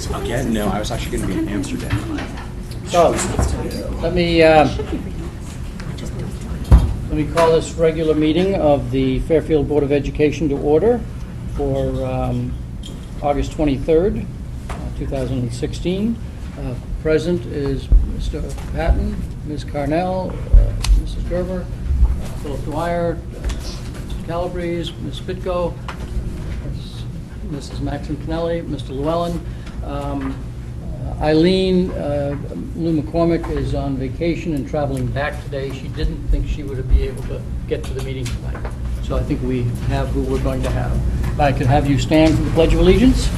Again, no, I was actually going to be in Amsterdam. So, let me call this regular meeting of the Fairfield Board of Education to order for August 23rd, 2016. Present is Mr. Patton, Ms. Carnell, Mrs. Gerber, Philip Dwyer, Mr. Calabrese, Ms. Pitko, Mrs. Maxim Kennelly, Mr. Llewellyn. Eileen Lou McCormick is on vacation and traveling back today. She didn't think she would be able to get to the meeting tonight. So I think we have who we're going to have. If I could have you stand for the Pledge of Allegiance.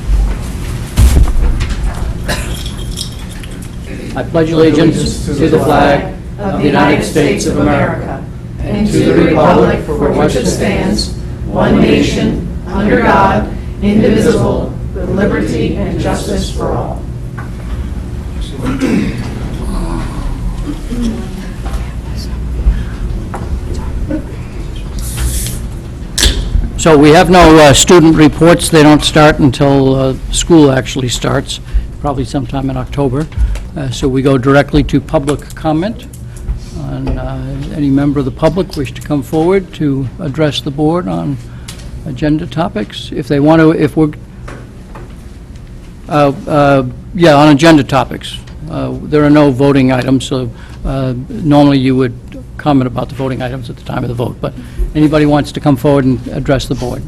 I pledge allegiance to the flag of the United States of America and to the republic for which it stands, one nation, under God, indivisible, with liberty and justice for all. So we have no student reports. They don't start until school actually starts, probably sometime in October. So we go directly to public comment. And any member of the public wish to come forward to address the board on agenda topics, if they want to, if we're, yeah, on agenda topics. There are no voting items, so normally you would comment about the voting items at the time of the vote, but anybody wants to come forward and address the board.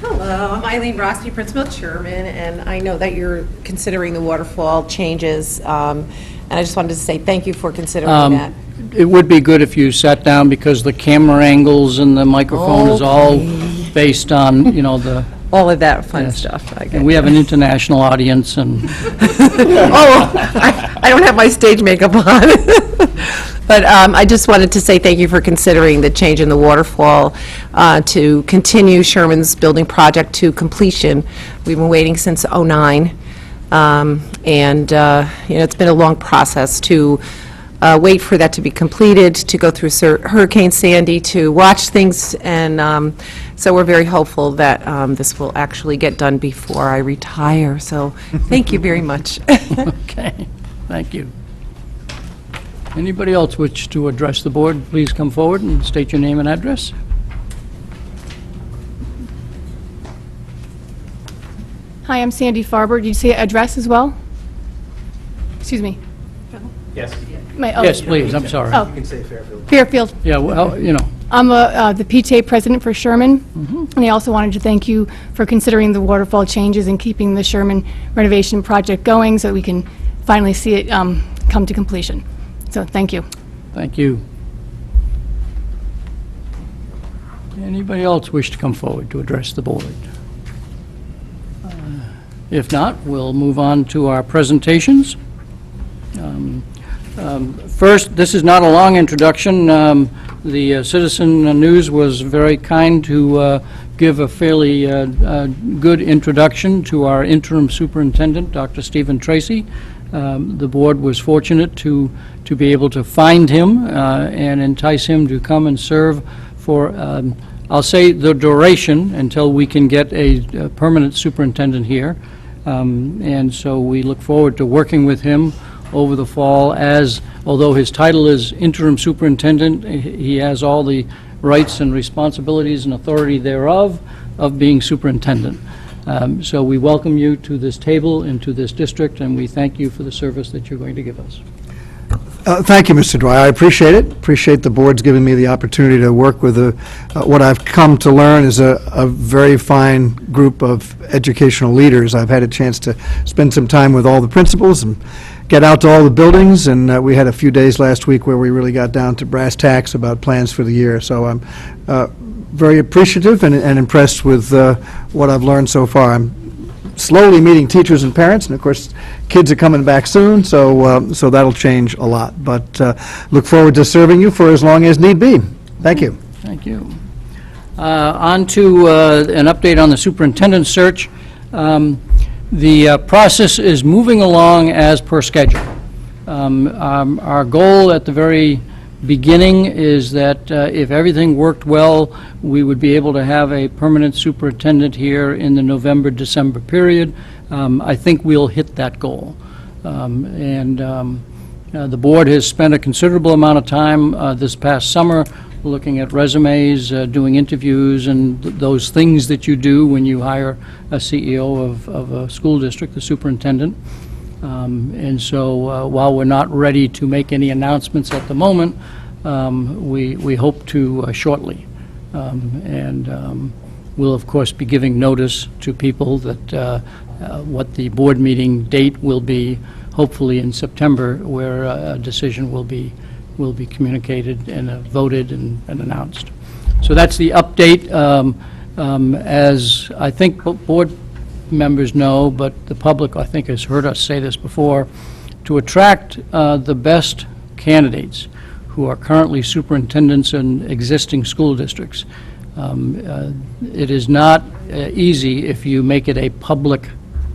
Hello, I'm Eileen Roxby, Principal Chairman, and I know that you're considering the waterfall changes, and I just wanted to say thank you for considering that. It would be good if you sat down, because the camera angles and the microphone is all based on, you know, the... All of that fun Yes. stuff. And we have an international audience, and... Oh, I don't have my stage makeup on. But I just wanted to say thank you for considering the change in the waterfall to continue Sherman's building project to completion. We've been waiting since '09, and you know, it's been a long process to wait for that to be completed, to go through Hurricane Sandy, to watch things, and so we're very hopeful that this will actually get done before I retire. So thank you very much. Okay, thank you. Anybody else wish to address the board, please come forward and state your name and address. Hi, I'm Sandy Farber. Did you say address as well? Excuse me. Yes. Yes, please, I'm sorry. Oh. You can say Fairfield. Fairfield. Yeah, well, you know, I'm the PTA president for Sherman, and I also wanted to thank you for considering the waterfall changes and keeping the Sherman renovation project going so that we can finally see it come to completion. So thank you. thank you. Anybody else wish to come forward to address the board? If not, we'll move on to our presentations. First, this is not a long introduction. The Citizen News was very kind to give a fairly good introduction to our interim superintendent, Dr. Stephen Tracy. The board was fortunate to be able to find him and entice him to come and serve for, I'll say, the duration until we can get a permanent superintendent here. And so we look forward to working with him over the fall, as, although his title is interim superintendent, he has all the rights and responsibilities and authority thereof of being superintendent. So we welcome you to this table and to this district, and we thank you for the service that you're going to give us. Thank you, Mr. Dwight. I appreciate it. Appreciate the board's giving me the opportunity to work with what I've come to learn is a very fine group of educational leaders. I've had a chance to spend some time with all the principals and get out to all the buildings, and we had a few days last week where we really got down to brass tacks about plans for the year. So I'm very appreciative and impressed with what I've learned so far. I'm slowly meeting teachers and parents, and of course, kids are coming back soon, so so that'll change a lot. But look forward to serving you for as long as need be. Thank you. Thank you. On to an update on the superintendent search. The process is moving along as per schedule. Our goal at the very beginning is that if everything worked well, we would be able to have a permanent superintendent here in the November-December period. I think we'll hit that goal. The board has spent a considerable amount of time this past summer looking at resumes, doing interviews, and those things that you do when you hire a CEO of a school district, the superintendent. And so while we're not ready to make any announcements at the moment, we hope to shortly. We'll, of course, be giving notice to people that what the board meeting date will be, hopefully in September, where a decision will be communicated and voted and announced. So that's the update. As I think board members know, but the public, I think, has heard us say this before, to attract the best candidates who are currently superintendents in existing school districts. It is not easy if you make it a public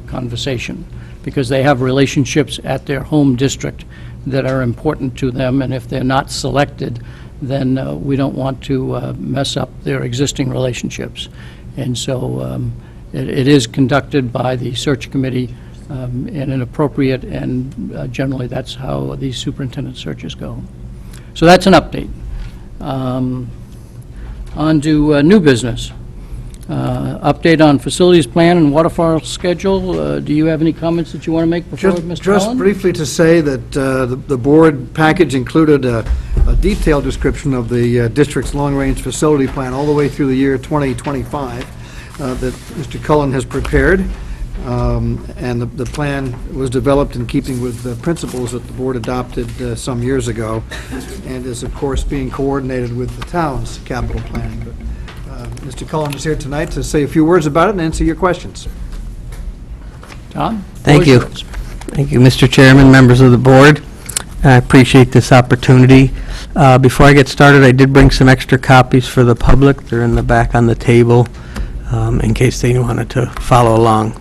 conversation, because they have relationships at their home district that are important to them, and if they're not selected, then we don't want to mess up their existing relationships. And so it is conducted by the search committee in an appropriate, and generally that's how these superintendent searches go. So that's an update. On to new business. Update on facilities plan and waterfall schedule. Do you have any comments that you want to make before Mr. Just Cullen? briefly to say that the board package included a detailed description of the district's long-range facility plan all the way through the year 2025 that Mr. Cullen has prepared. And the plan was developed in keeping with the principles that the board adopted some years ago, and is, of course, being coordinated with the town's capital planning. But Mr. Cullen is here tonight to say a few words about it and answer your questions. Tom? Thank you. Thank you, Mr. Chairman, members of the board. I appreciate this opportunity. Before I get started, I did bring some extra copies for the public. They're in the back on the table in case they wanted to follow along.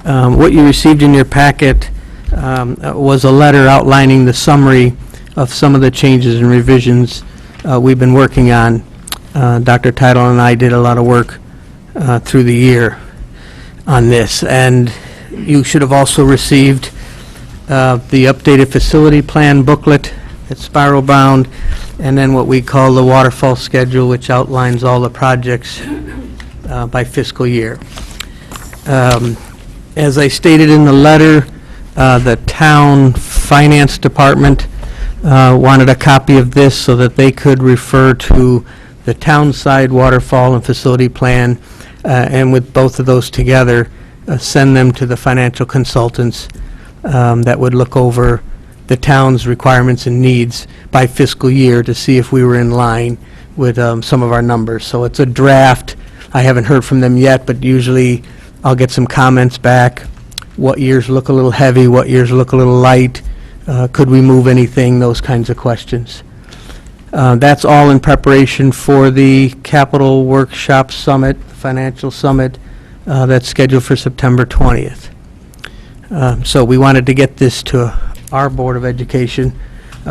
What you received in your packet was a letter outlining the summary of some of the changes and revisions we've been working on. Dr. Title and I did a lot of work through the year on this, and you should have also received the updated facility plan booklet that's spiral bound, and then what we call the waterfall schedule, which outlines all the projects by fiscal year. As I stated in the letter, the town finance department wanted a copy of this so that they could refer to the town side waterfall and facility plan, and with both of those together, send them to the financial consultants that would look over the town's requirements and needs by fiscal year to see if we were in line with some of our numbers. So it's a draft. I haven't heard from them yet, but usually I'll get some comments back. What years look a little heavy, what years look a little light, could we move anything, those kinds of questions. That's all in preparation for the Capital Workshop Summit, Financial Summit, that's scheduled for September 20th. So we wanted to get this to our Board of Education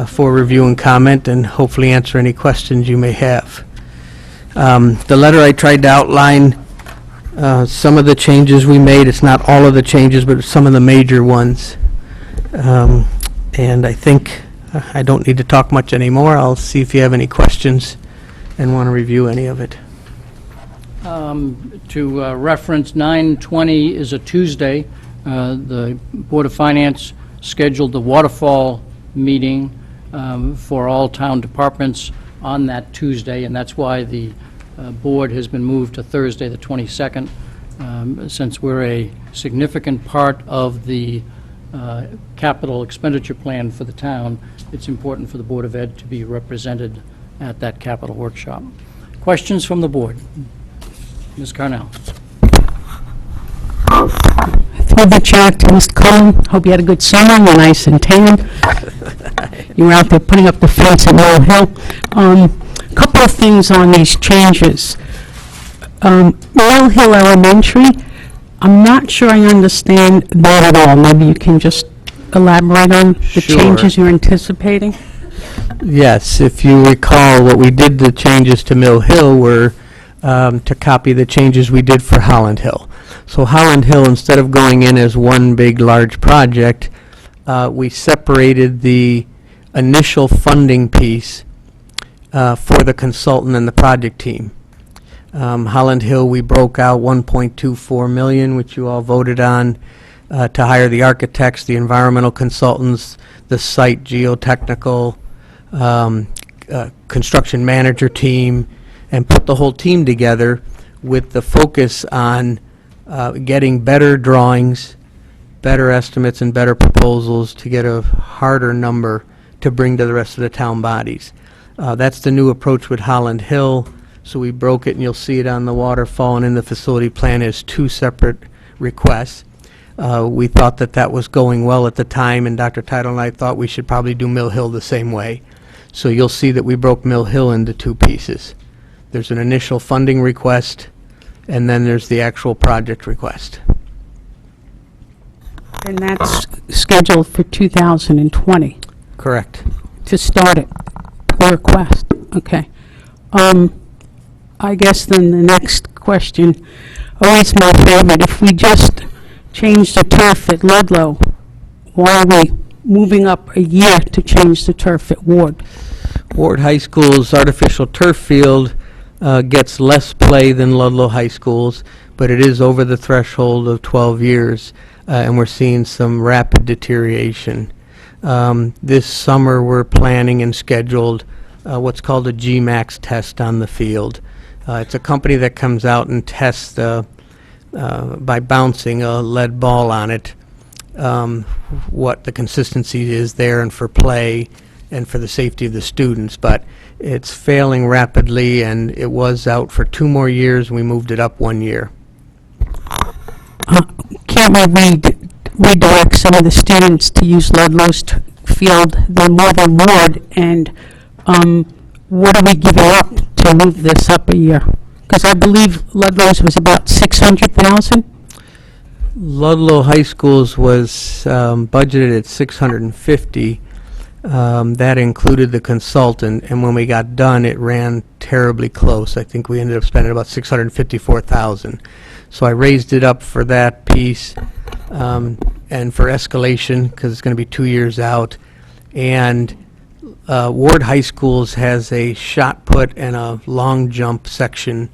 for review and comment, and hopefully answer any questions you may have. The letter I tried to outline some of the changes we made. It's not all of the changes, but some of the major ones. And I think I don't need to talk much anymore. I'll see if you have any questions and want to review any of it. To reference, 9/20 is a Tuesday. The Board of Finance scheduled the waterfall meeting for all town departments on that Tuesday, and that's why the board has been moved to Thursday, the 22nd. Since we're a significant part of the capital expenditure plan for the town, it's important for the Board of Ed to be represented at that capital workshop. Questions from the board? Ms. Carnell. Through the chair to Mr. Cullen, hope you had a good summer, you're nice and tan. You were out there putting up the fence at Mill Hill. Couple of things on these changes. Mill Hill Elementary, I'm not sure I understand that at all. Maybe you can just elaborate on the Sure. changes you're anticipating? Yes, if you recall, what we did, the changes to Mill Hill were to copy the changes we did for Holland Hill. So Holland Hill, instead of going in as one big, large project, we separated the initial funding piece for the consultant and the project team. Holland Hill, we broke out 1.24 million, which you all voted on, to hire the architects, the environmental consultants, the site geotechnical, construction manager team, and put the whole team together with the focus on getting better drawings, better estimates, and better proposals to get a harder number to bring to the rest of the town bodies. That's the new approach with Holland Hill. So we broke it, and you'll see it on the waterfall and in the facility plan as two separate requests. We thought that that was going well at the time, and Dr. Teitel and I thought we should probably do Mill Hill the same way. So you'll see that we broke Mill Hill into two pieces. There's an initial funding request, and then there's the actual project request. And that's scheduled for 2020 Correct. to start it, per request. Okay. I guess then the next question, always my favorite, if we just change the turf at Ludlow, why are we moving up a year to change the turf at Ward? Ward High School's artificial turf field gets less play than Ludlow High School's, but it is over the threshold of 12 years, and we're seeing some rapid deterioration. This summer, we're planning and scheduled what's called a GMAX test on the field. It's a company that comes out and tests by bouncing a lead ball on it, what the consistency is there and for play and for the safety of the students. But it's failing rapidly, and it was out for 2 more years, and we moved it up 1 year. Can't we redirect some of the students to use Ludlow's field? They're more than Ward, and what are we giving up to move this up a year? Because I believe Ludlow's was about 600,000. Ludlow High School's was budgeted at 650. That included the consultant, and when we got done, it ran terribly close. I think we ended up spending about 654,000. So I raised it up for that piece, and for escalation, because it's going to be 2 years out. And Ward High School's has a shot put and a long jump section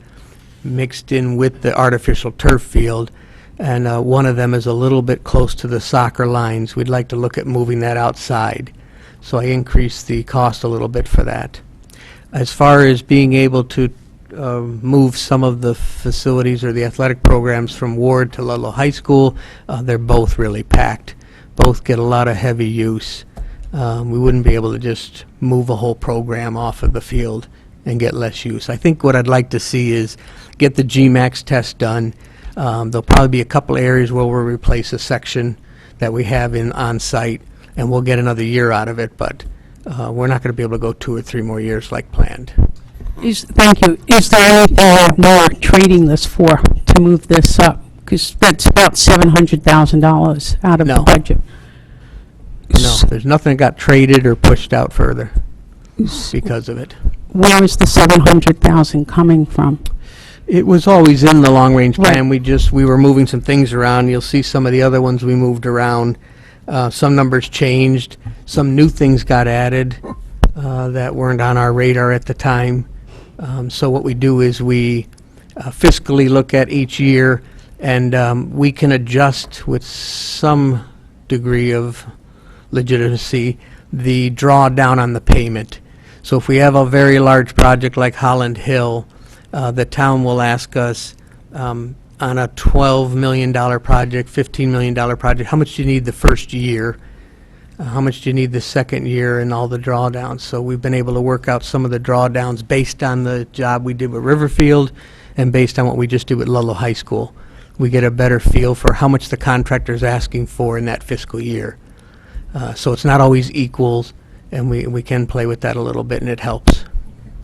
mixed in with the artificial turf field, and one of them is a little bit close to the soccer lines. We'd like to look at moving that outside. So I increased the cost a little bit for that. As far as being able to move some of the facilities or the athletic programs from Ward to Ludlow High School, they're both really packed. Both get a lot of heavy use. We wouldn't be able to just move a whole program off of the field and get less use. I think what I'd like to see is get the GMAX test done. There'll probably be a couple areas where we'll replace a section that we have on site, and we'll get another year out of it, but we're not going to be able to go 2 or 3 more years like planned. Thank you. Is there anything that we're trading this for to move this up? Because that's about $700,000 out of the No. budget. No, there's nothing that got traded or pushed out further because of it. Where is the 700,000 coming from? It was always in the long-range Right. plan. We were moving some things around. You'll see some of the other ones we moved around. Some numbers changed. Some new things got added that weren't on our radar at the time. So what we do is we fiscally look at each year, and we can adjust with some degree of legitimacy the drawdown on the payment. So if we have a very large project like Holland Hill, the town will ask us on a $12 million project, $15 million project, how much do you need the first year? How much do you need the second year, and all the drawdowns? So we've been able to work out some of the drawdowns based on the job we did with Riverfield and based on what we just did with Ludlow High School. We get a better feel for how much the contractor's asking for in that fiscal year. So it's not always equals, and we can play with that a little bit, and it helps.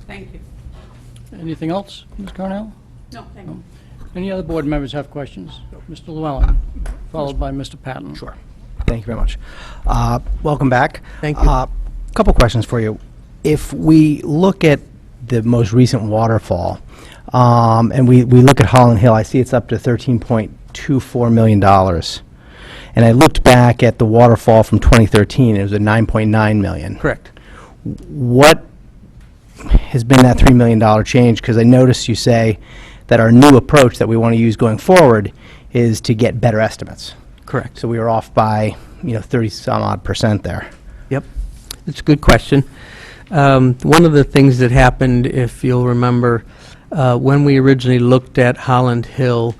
Thank you. Anything else, Ms. Cornell? No, thank you. Any other board members have questions? Mr. Llewellyn, followed by Mr. Patton. Sure. Thank you very much. Welcome back. Thank you. Couple questions for you. if we look at the most recent waterfall, and we look at Holland Hill, I see it's up to $13.24 million. And I looked back at the waterfall from 2013, it was at $9.9 million. Correct. What has been that $3 million change? Because I noticed you say that our new approach that we want to use going forward is to get better estimates. Correct. So we were off by, 30-some-odd% there. Yep, it's a good question. One of the things that happened, if you'll remember, when we originally looked at Holland Hill,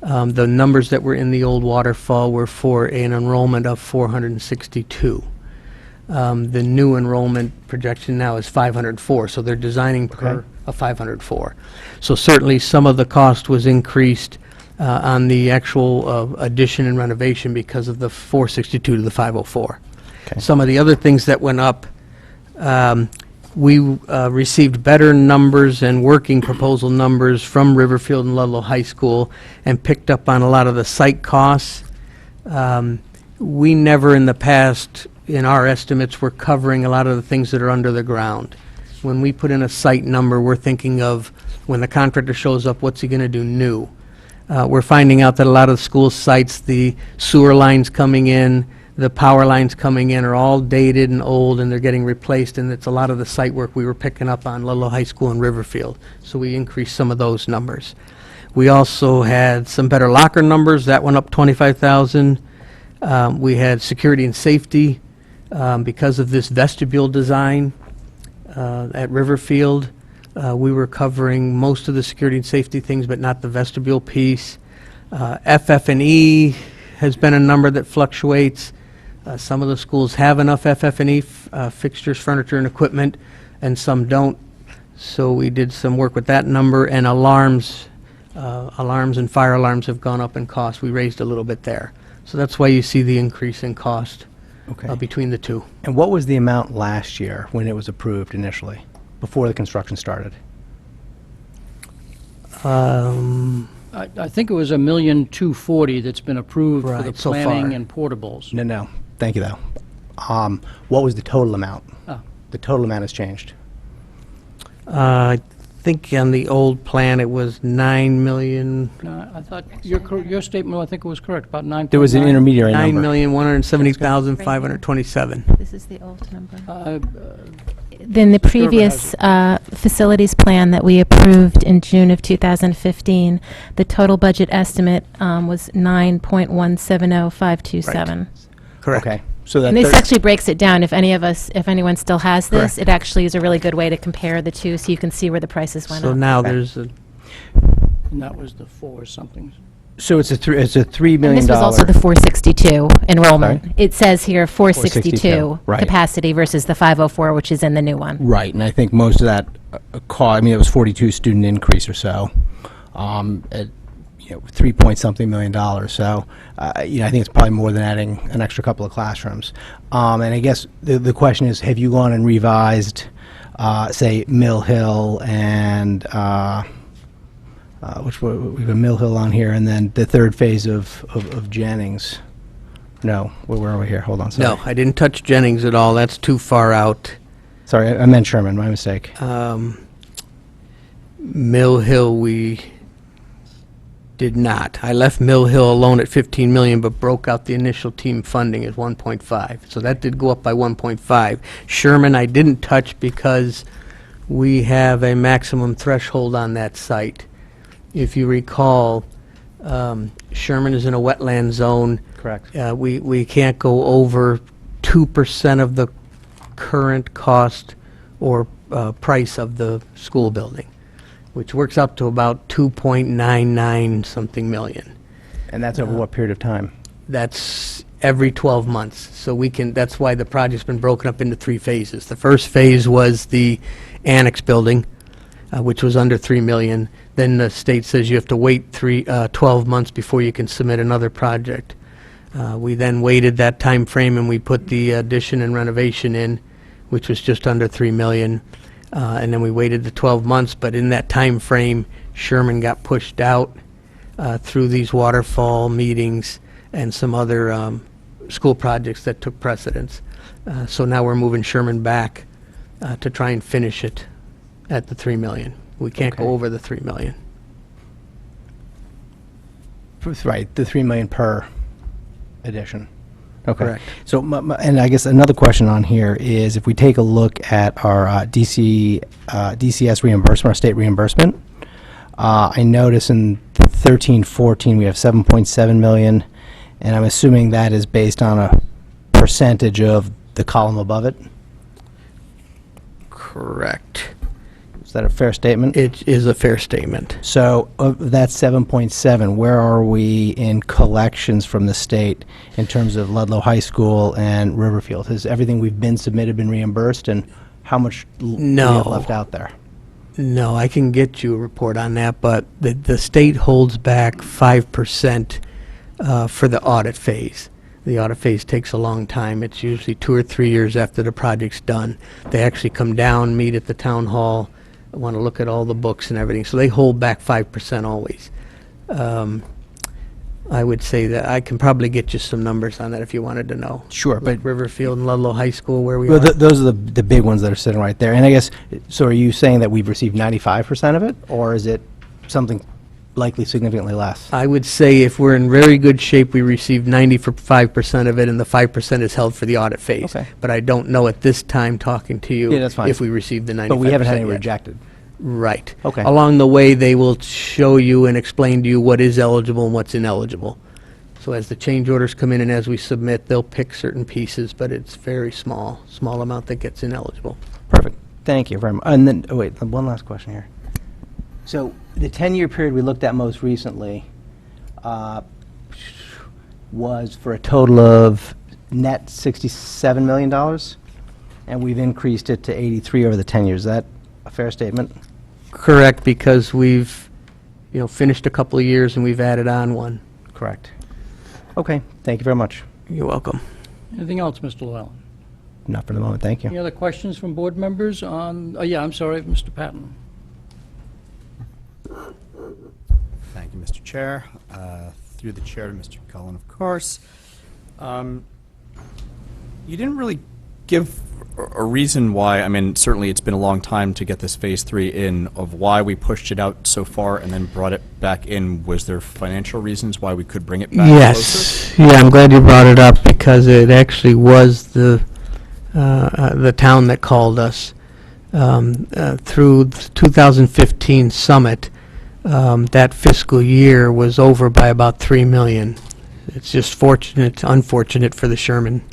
the numbers that were in the old waterfall were for an enrollment of 462. The new enrollment projection now is 504, so they're designing per a 504. So certainly some of the cost was increased on the actual addition and renovation because of the 462 to the 504. Okay. Some of the other things that went up, we received better numbers and working proposal numbers from Riverfield and Ludlow High School and picked up on a lot of the site costs. We never in the past, in our estimates, were covering a lot of the things that are under the ground. When we put in a site number, we're thinking of when the contractor shows up, what's he going to do new? We're finding out that a lot of the school sites, the sewer lines coming in, the power lines coming in are all dated and old, and they're getting replaced, and it's a lot of the site work we were picking up on Ludlow High School and Riverfield. So we increased some of those numbers. We also had some better locker numbers. That went up 25,000. We had security and safety because of this vestibule design at Riverfield. We were covering most of the security and safety things, but not the vestibule piece. FF&E has been a number that fluctuates. Some of the schools have enough FF&E, fixtures, furniture, and equipment, and some don't. So we did some work with that number, and alarms and fire alarms have gone up in cost. We raised a little bit there. So that's why you see the increase in cost between the two. And what was the amount last year when it was approved initially, before the construction started? I think it was $1,240,000 that's been approved for the Right, so planning far. and portables. No. Thank you, though. What was the total amount? Oh. The total amount has changed. I think on the old plan, it was 9 million, No, I thought your statement, I think it was correct, about 9.9. There was an intermediary number. 9,170,527. This is the old number. Uh, Then the previous facilities plan that we approved in June of 2015, the total budget estimate was 9.170527. Correct. Okay. So that And this actually breaks it down. If anyone still has this, it actually is a really good way to compare the two, so you can see where the prices went So up. now Okay. there's a, And that was the 4-something. So it's a $3 And million. this was also the 462 enrollment. Sorry? It says here 462 right. capacity versus the 504, which is in the new one. Right, and I think most of that it was 42 student increase or so, at 3-point-something million dollars. So, I think it's probably more than adding an extra couple of classrooms. And I guess the question is, have you gone and revised, say, Mill Hill and we have a Mill Hill on here, and then the third phase of Jennings? No, where are we here? Hold on. Sorry. no, I didn't touch Jennings at all. That's too far out. Sorry, I meant Sherman. My mistake. Mill Hill, we did not. I left Mill Hill alone at 15 million, but broke out the initial team funding at 1.5. So that did go up by 1.5. Sherman, I didn't touch because we have a maximum threshold on that site. If you recall, Sherman is in a wetland zone. Correct. We can't go over 2% of the current cost or price of the school building, which works up to about 2.99 something million. And that's over what period of time? That's every 12 months. So that's why the project's been broken up into 3 phases. The first phase was the annex building, which was under 3 million. Then the state says you have to wait 12 months before you can submit another project. We then waited that time frame, and we put the addition and renovation in, which was just under 3 million. And then we waited the 12 months, but in that time frame, Sherman got pushed out through these waterfall meetings and some other school projects that took precedence. So now we're moving Sherman back to try and finish it at the 3 million. We can't go Okay. over the 3 million. Right, the 3 million per addition. Okay. Correct. So, and I guess another question on here is, if we take a look at our DCS reimbursement, our state reimbursement, I notice in 13-14 we have 7.7 million, and I'm assuming that is based on a percentage of the column above it. Correct. Is that a fair statement? It is a fair statement. So of that 7.7, where are we in collections from the state in terms of Ludlow High School and Riverfield? Has everything we've been submitted been reimbursed, and how much do we have No. left out there? No, I can get you a report on that, but the state holds back 5% for the audit phase. The audit phase takes a long time. It's usually 2 or 3 years after the project's done. They actually come down, meet at the town hall, want to look at all the books and everything. So they hold back 5% always. I would say that I can probably get you some numbers on that if you wanted to know. Sure, Like but Riverfield and Ludlow High School, where we well, are. those are the big ones that are sitting right there. And I guess, so are you saying that we've received 95% of it, or is it something likely significantly less? I would say if we're in very good shape, we received 95% of it, and the 5% is held for the audit phase. Okay. But I don't know at this time, talking to you, Yeah, that's fine. if we received the 95% But we haven't had any yet. rejected. Right. Okay. Along the way, they will show you and explain to you what is eligible and what's ineligible. So as the change orders come in and as we submit, they'll pick certain pieces, but it's very small amount that gets ineligible. Perfect. Thank you very much. And then, oh wait, one last question here. So the 10-year period we looked at most recently was for a total of net $67 million, and we've increased it to 83 over the 10 years. Is that a fair statement? Correct, because we've, finished a couple of years and we've added on one. Correct. Okay, thank you very much. You're welcome. Anything else, Mr. Llewellyn? Not for the moment, thank Any you. other questions from board members on, yeah, I'm sorry, Mr. Patton. Thank you, Mr. Chair. Through the chair to Mr. Cullen, of course. You didn't really give a reason why. I mean, certainly it's been a long time to get this Phase 3 in, of why we pushed it out so far and then brought it back in. Was there financial reasons why we could bring it back closer? Yes. Yeah, I'm glad you brought it up, because it actually was the town that called us through the 2015 summit. That fiscal year was over by about 3 million. It's just unfortunate for the Sherman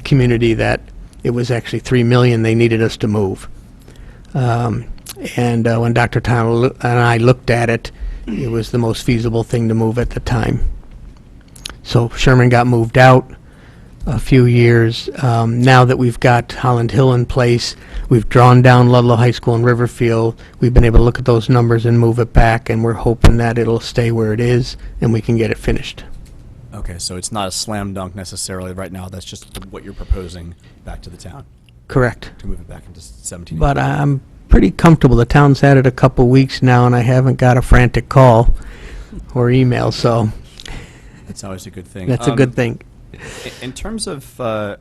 community that it was actually 3 million they needed us to move. And when Dr. Tyler and I looked at it, it was the most feasible thing to move at the time. So Sherman got moved out a few years. Now that we've got Holland Hill in place, we've drawn down Ludlow High School and Riverfield. We've been able to look at those numbers and move it back, and we're hoping that it'll stay where it is and we can get it finished. Okay, so it's not a slam dunk necessarily right now. That's just what you're proposing back to the town, Correct. to move it back into 17. But I'm pretty comfortable. The town's had it a couple weeks now, and I haven't got a frantic call or email, so That's always a good thing. that's a good thing. In terms of, I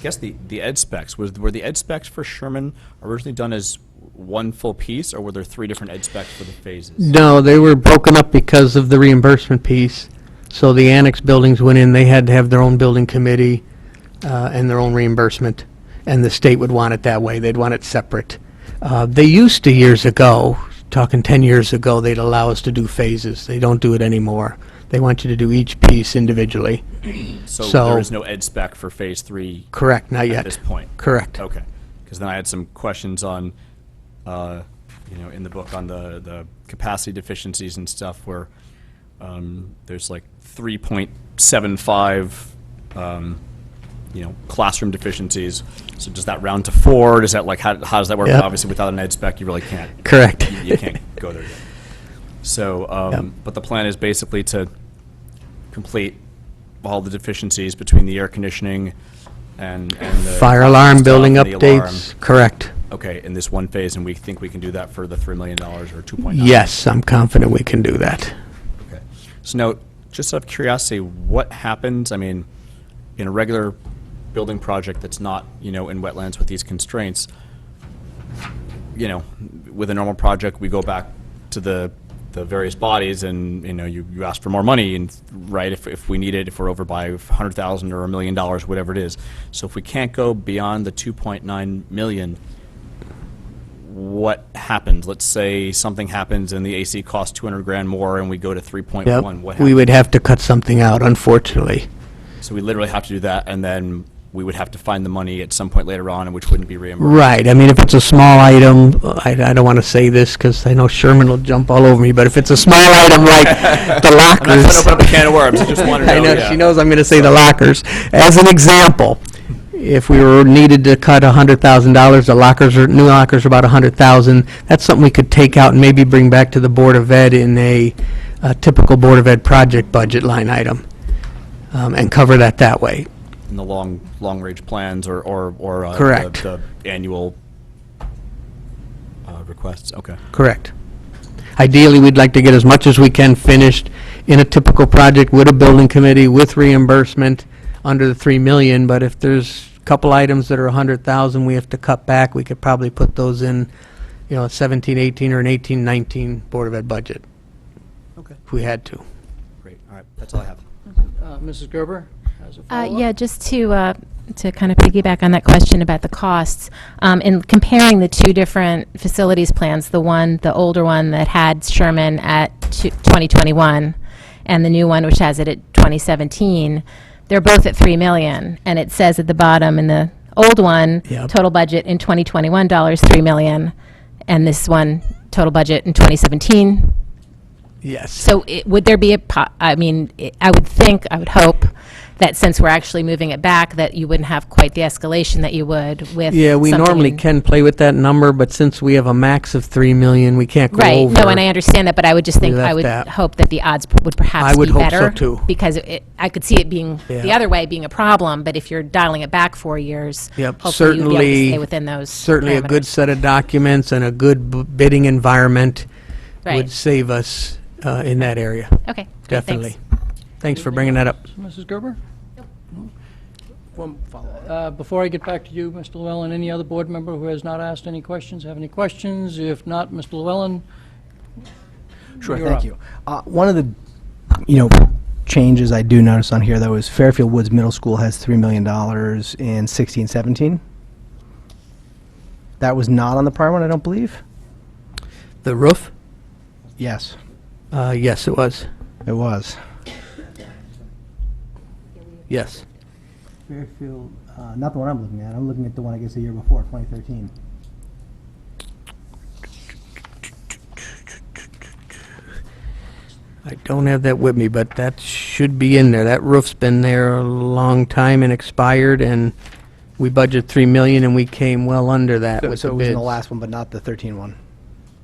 guess the ed specs, were the ed specs for Sherman originally done as one full piece, or were there 3 different ed specs for the phases? No, they were broken up because of the reimbursement piece. So the annex buildings went in, they had to have their own building committee and their own reimbursement, and the state would want it that way. They'd want it separate. They used to years ago, talking 10 years ago, they'd allow us to do phases. They don't do it anymore. They want you to do each piece individually. So So- there is no ed spec for Phase 3 Correct, not at yet. this point? Correct. Okay, because then I had some questions on, in the book on the capacity deficiencies and stuff, where there's like 3.75, classroom deficiencies. So does that round to 4? Does that how does that work? Yep. Obviously, without an ed spec, you really can't. Correct. You can't go there yet. So, Yep. but the plan is basically to complete all the deficiencies between the air conditioning and the Fire alarm, stuff building and the alarm. updates, correct. Okay, in this one phase, and we think we can do that for the $3 million or 2.9? Yes, I'm confident we can do that. Okay. So now, just out of curiosity, what happens, I mean, in a regular building project that's not, in wetlands with these constraints, with a normal project, we go back to the various bodies and, you ask for more money and, right, if we need it, if we're over by $100,000 or $1 million, whatever it is. So if we can't go beyond the 2.9 million, what happens? Let's say something happens and the AC costs 200 grand more and we go to 3.1. Yep. What We happens? would have to cut something out, unfortunately. So we literally have to do that, and then we would have to find the money at some point later on, and which wouldn't be reimbursed. Right, I mean, if it's a small item, I don't want to say this because I know Sherman will jump all over me, but if it's a small item like the I'm not trying to lockers. open up a can of worms, I just wanted to I know, know, yeah. she knows I'm going to say the lockers. As an example, if we were needed to cut $100,000, the lockers are, new lockers are about $100,000, that's something we could take out and maybe bring back to the Board of Ed in a typical Board of Ed project budget line item, and cover that way. In the long-range plans or Correct. the annual requests, okay. Correct. Ideally, we'd like to get as much as we can finished in a typical project with a building committee, with reimbursement under the 3 million, but if there's a couple items that are 100,000 we have to cut back, we could probably put those in, a 17-18 or an 18-19 Board of Ed budget. Okay. If we had to. Great, all right, that's all I have. Mrs. Gerber has a follow-up? Yeah, just to kind of piggyback on that question about the costs, in comparing the two different facilities plans, the older one that had Sherman at 2021 and the new one which has it at 2017, they're both at 3 million, and it says at the bottom in the old one, Yep. total budget in 2021 $3 million, and this one, total budget in 2017. Yes. So would there be I would hope that since we're actually moving it back, that you wouldn't have quite the escalation that you would with Yeah, we something normally in- can play with that number, but since we have a max of 3 million, we can't go Right, over. no, and I understand that, but I would just think, I left would that. hope that the odds would perhaps I would be hope so, better. too. Because I could see it being, the Yeah. other way being a problem, but if you're dialing it back 4 years, Yep, hopefully you'll be able to certainly- stay within those Certainly a good parameters. set of documents and a good bidding environment Right. would save us in that area. Okay, great, Definitely. thanks. Thanks for bringing that up. Mrs. Gerber? One follow-up. Before I get back to you, Mr. Llewellyn, any other board member who has not asked any questions, have any questions? If not, Mr. Llewellyn? Sure, You're thank up. you. One of the, changes I do notice on here, though, is Fairfield Woods Middle School has $3 million in 16-17. That was not on the prior one, I don't believe? The roof? Yes, Yes, it was. it was. Yes. Fairfield, not the one I'm looking at. I'm looking at the one, I guess, the year before, 2013. I don't have that with me, but that should be in there. That roof's been there a long time and expired, and we budgeted 3 million, and we came well under that with So the it was in the bids. last one, but not the 13 one.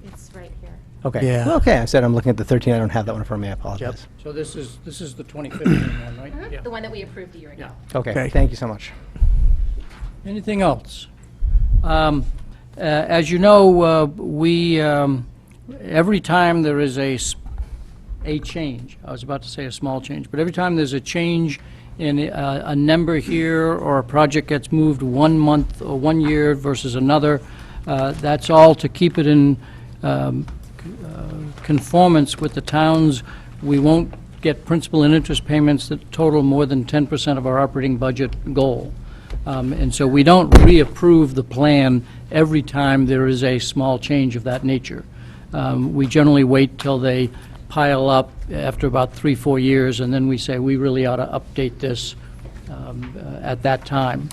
It's right here. Okay. Yeah. Well, okay, I said I'm looking at the 13. I don't have that one in front of me. I apologize. So this is the 2015 one, right? Yeah. The one that we approved a year ago. Okay, Okay. thank you so much. Anything else? As you know, we, every time there is a change, I was about to say a small change, but every time there's a change in a number here, or a project gets moved 1 month or 1 year versus another, that's all to keep it in conformance with the towns. We won't get principal and interest payments that total more than 10% of our operating budget goal. And so we don't reapprove the plan every time there is a small change of that nature. We generally wait till they pile up after about 3-4 years, and then we say, we really ought to update this at that time.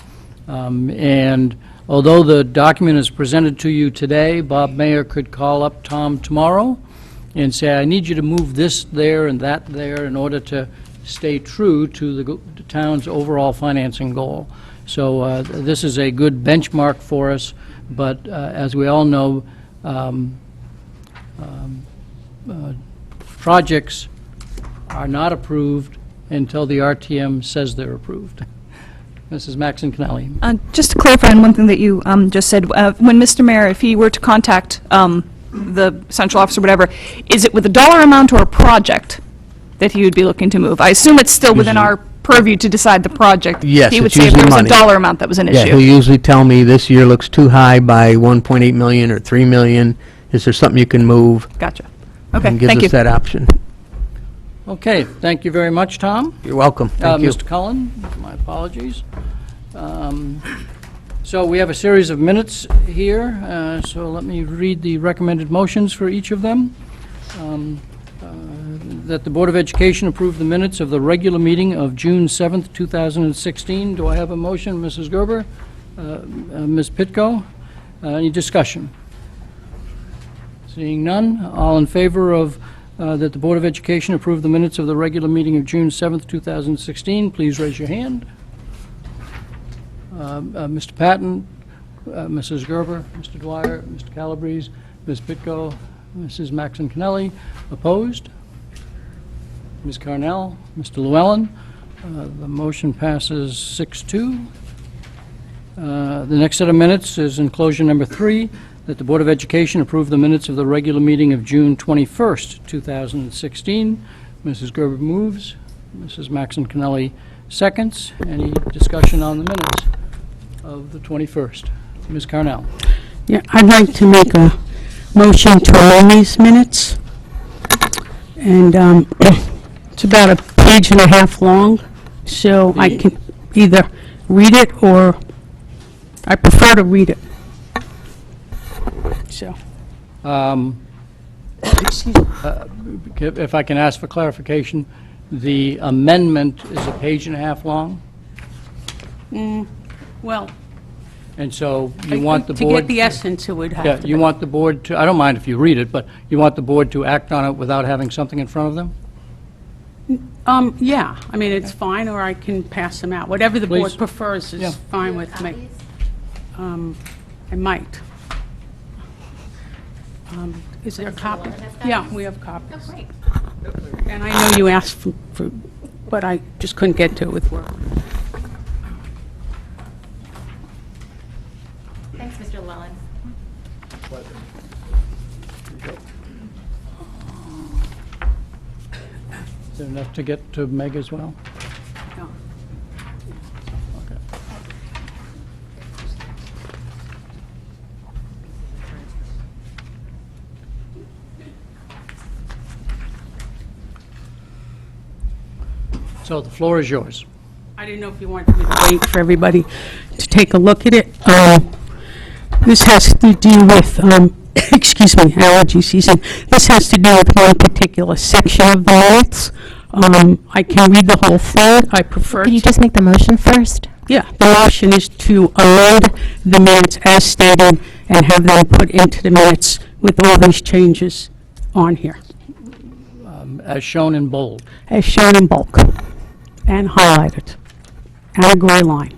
And although the document is presented to you today, Bob Mayer could call up Tom tomorrow and say, I need you to move this there and that there in order to stay true to the town's overall financing goal. So this is a good benchmark for us, but as we all know, projects are not approved until the RTM says they're approved. Mrs. Maxon Connelly. Just to clarify on one thing that you just said, when Mr. Mayor, if he were to contact the central office or whatever, is it with a dollar amount or a project that he would be looking to move? I assume it's still within our purview to decide the project. Yes, He would it's say if there usually was a money. dollar amount that was an Yeah, he'll issue. usually tell me, this year looks too high by 1.8 million or 3 million. Is there something you can move? Gotcha. Okay, And gives thank you. us that option. Okay, thank you very much, Tom. You're welcome. Thank you. Mr. Cullen, my apologies. So we have a series of minutes here, so let me read the recommended motions for each of them. That the Board of Education approve the minutes of the regular meeting of June 7th, 2016. Do I have a motion, Mrs. Gerber? Ms. Pitko? Any discussion? Seeing none, all in favor of that the Board of Education approve the minutes of the regular meeting of June 7th, 2016, please raise your hand. Mr. Patton, Mrs. Gerber, Mr. Dwyer, Mr. Calabrese, Ms. Pitko, Mrs. Maxon Cannelli, opposed? Ms. Carnell, Mr. Llewellyn, the motion passes 6-2. The next set of minutes is enclosure number 3, that the Board of Education approve the minutes of the regular meeting of June 21st, 2016. Mrs. Gerber moves, Mrs. Maxon Cannelli seconds. Any discussion on the minutes of the 21st? Ms. Carnell. Yeah, I'd like to make a motion to amend these minutes. And it's about a page and a half long, so I can either read it or I prefer to read it. So, excuse me. If I can ask for clarification, the amendment is a page and a half long, Well, and so I you want the think board... to get the essence, it would have Yeah, to you be. want the board to, I don't mind if you read it, but you want the board to act on it without having something in front of them? Yeah, I mean, it's fine, or I can pass them out. Whatever the Please. board prefers Yeah. is fine with me. I might. Is there a copy? Yeah, we have copies. Oh, great. And I know you asked for, but I just couldn't get to it with work. Thanks, Mr. Llewellyn. Is there enough to get to Meg as well? No. Okay. So the floor is yours. I didn't know if you wanted me to wait for everybody to take a look at it. This has to do with, excuse me, allergy season. This has to do with one particular section of the minutes. I can read the whole thing. I prefer Can you to. just make the motion first? Yeah, the motion is to amend the minutes as stated and have them put into the minutes with all these changes on here, As shown in bold. as shown in bulk and highlighted, and a gray line.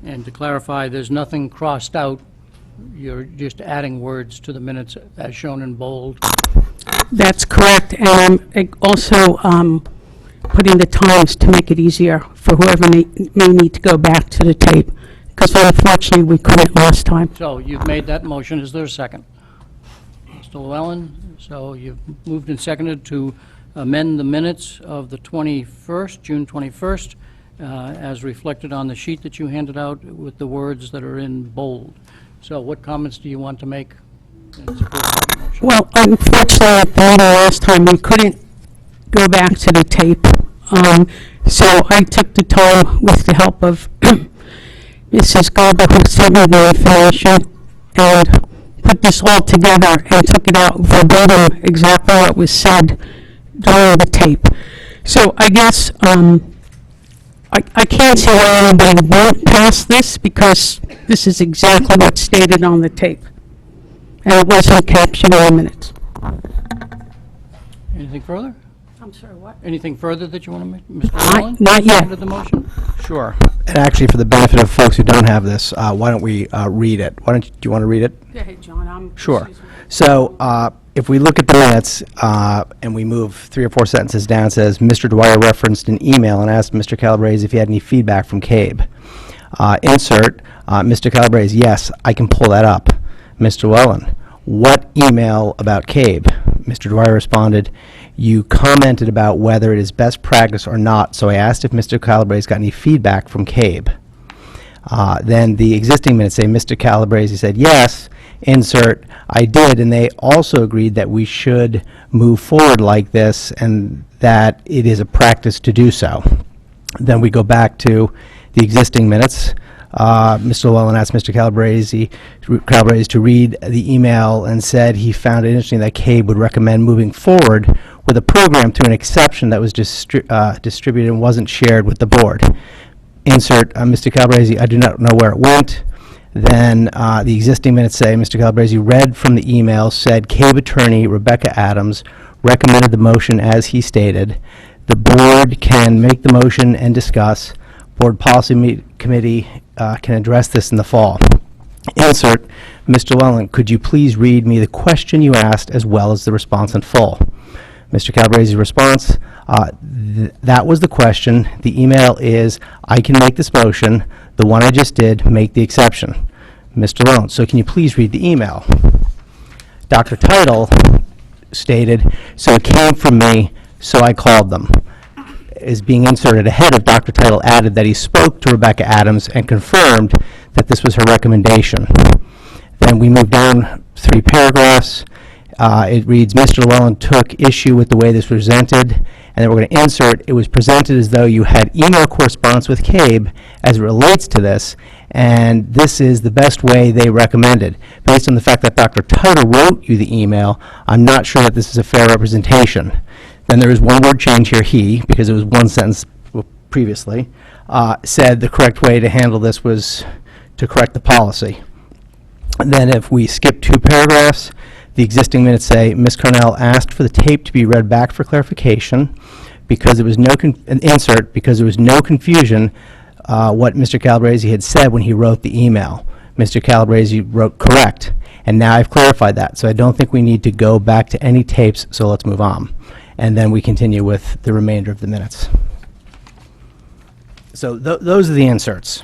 And to clarify, there's nothing crossed out. You're just adding words to the minutes as shown in bold. That's correct, and I'm also putting the times to make it easier for whoever may need to go back to the tape, because unfortunately, we couldn't last time. So you've made that motion. Is there a second? Mr. Llewellyn, so you've moved and seconded to amend the minutes of the 21st, June 21st, as reflected on the sheet that you handed out with the words that are in bold. So what comments do you want to make in support of that motion? Well, unfortunately, at the meeting last time, we couldn't go back to the tape. So I took the time with the help of Mrs. Garber, who sent me the information, and put this all together and took it out verbatim, exactly what was said during the tape. So I guess, I can't see why anybody won't pass this, because this is exactly what's stated on the tape. And it wasn't captured in the minutes. Anything further? I'm sorry, what? Anything further that you want to make? Mr. Llewellyn? not yet. Seconded the motion? Sure. And actually, for the benefit of folks who don't have this, why don't we read it? Why don't you, do you want to read it? Go ahead, John, Sure. So if we look at the minutes and we move 3 or 4 sentences down, it says, Mr. Dwyer referenced an email and asked Mr. Calabrese if he had any feedback from CABE. Insert, Mr. Calabrese, yes, I can pull that up. Mr. Llewellyn, what email about CABE? Mr. Dwyer responded, you commented about whether it is best practice or not, so I asked if Mr. Calabrese got any feedback from CABE. Then the existing minutes say Mr. Calabrese said yes, insert, I did, and they also agreed that we should move forward like this and that it is a practice to do so. Then we go back to the existing minutes. Mr. Llewellyn asked Mr. Calabrese to read the email and said he found it interesting that CABE would recommend moving forward with a program through an exception that was distributed and wasn't shared with the board. Insert, Mr. Calabrese, I do not know where it went. Then the existing minutes say Mr. Calabrese read from the email, said CABE attorney Rebecca Adams recommended the motion as he stated. The board can make the motion and discuss. Board Policy Committee can address this in the fall. Insert, Mr. Llewellyn, could you please read me the question you asked as well as the response in full? Mr. Calabrese's response, that was the question. The email is, I can make this motion. The one I just did, make the exception. Mr. Llewellyn, so can you please read the email? Dr. Title stated, so it came from me, so I called them. Is being inserted ahead of Dr. Title added that he spoke to Rebecca Adams and confirmed that this was her recommendation. Then we move down 3 paragraphs. It reads, Mr. Llewellyn took issue with the way this was presented, and then we're going to insert, it was presented as though you had email correspondence with CABE as it relates to this, and this is the best way they recommended. Based on the fact that Dr. Title wrote you the email, I'm not sure that this is a fair representation. Then there is one word change here, he, because it was one sentence previously, said the correct way to handle this was to correct the policy. And then if we skip 2 paragraphs, the existing minutes say, Ms. Cornell asked for the tape to be read back for clarification because there was no, insert, because there was no confusion what Mr. Calabrese had said when he wrote the email. Mr. Calabrese wrote correct, and now I've clarified that, so I don't think we need to go back to any tapes, so let's move on. And then we continue with the remainder of the minutes. So those are the inserts.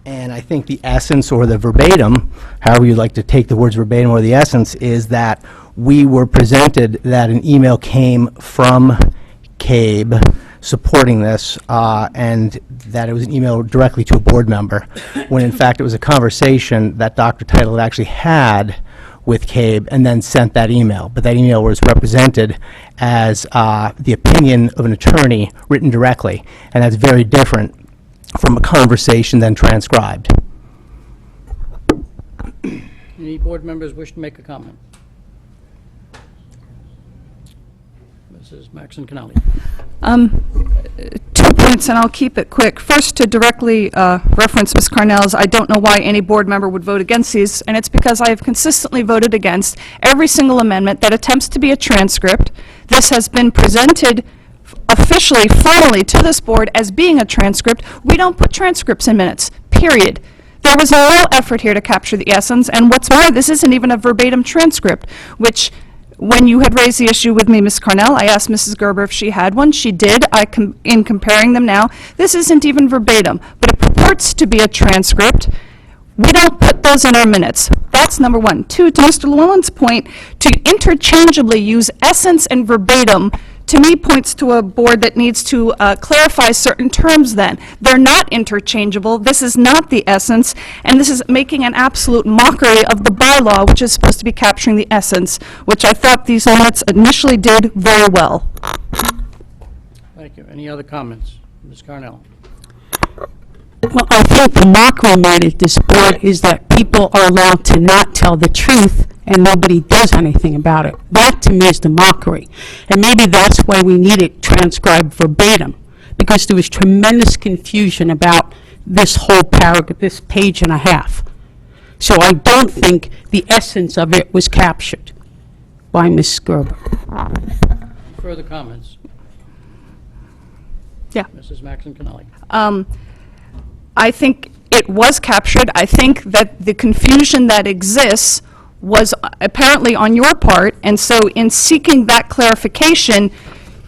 And I think the essence or the verbatim, however you'd like to take the words verbatim or the essence, is that we were presented that an email came from CABE supporting this, and that it was an email directly to a board member, when in fact it was a conversation that Dr. Title actually had with CABE and then sent that email. But that email was represented as the opinion of an attorney written directly, and that's very different from a conversation then transcribed. Any board members wish to make a comment? Mrs. Maxon Connolly. 2 points, and I'll keep it quick. First, to directly reference Ms. Carnell's, I don't know why any board member would vote against these, and it's because I have consistently voted against every single amendment that attempts to be a transcript. This has been presented officially, formally, to this board as being a transcript. We don't put transcripts in minutes, period. There was no effort here to capture the essence, and what's more, this isn't even a verbatim transcript, which, when you had raised the issue with me, Ms. Cornell, I asked Mrs. Gerber if she had one. She did. In comparing them now, this isn't even verbatim, but it purports to be a transcript. We don't put those in our minutes. That's number 1. 2, to Mr. Llewellyn's point, to interchangeably use essence and verbatim, to me, points to a board that needs to clarify certain terms then. They're not interchangeable. This is not the essence, and this is making an absolute mockery of the bylaw, which is supposed to be capturing the essence, which I thought these minutes initially did very well. Thank you. Any other comments? Ms. Carnell. Well, I think the mockery made at this board is that people are allowed to not tell the truth and nobody does anything about it. That, to me, is the mockery. And maybe that's why we need it transcribed verbatim, because there was tremendous confusion about this whole paragraph, this page and a half. So I don't think the essence of it was captured by Ms. Gerber. Further comments? Yeah. Mrs. Maxon Connolly. I think it was captured. I think that the confusion that exists was apparently on your part, and so in seeking that clarification,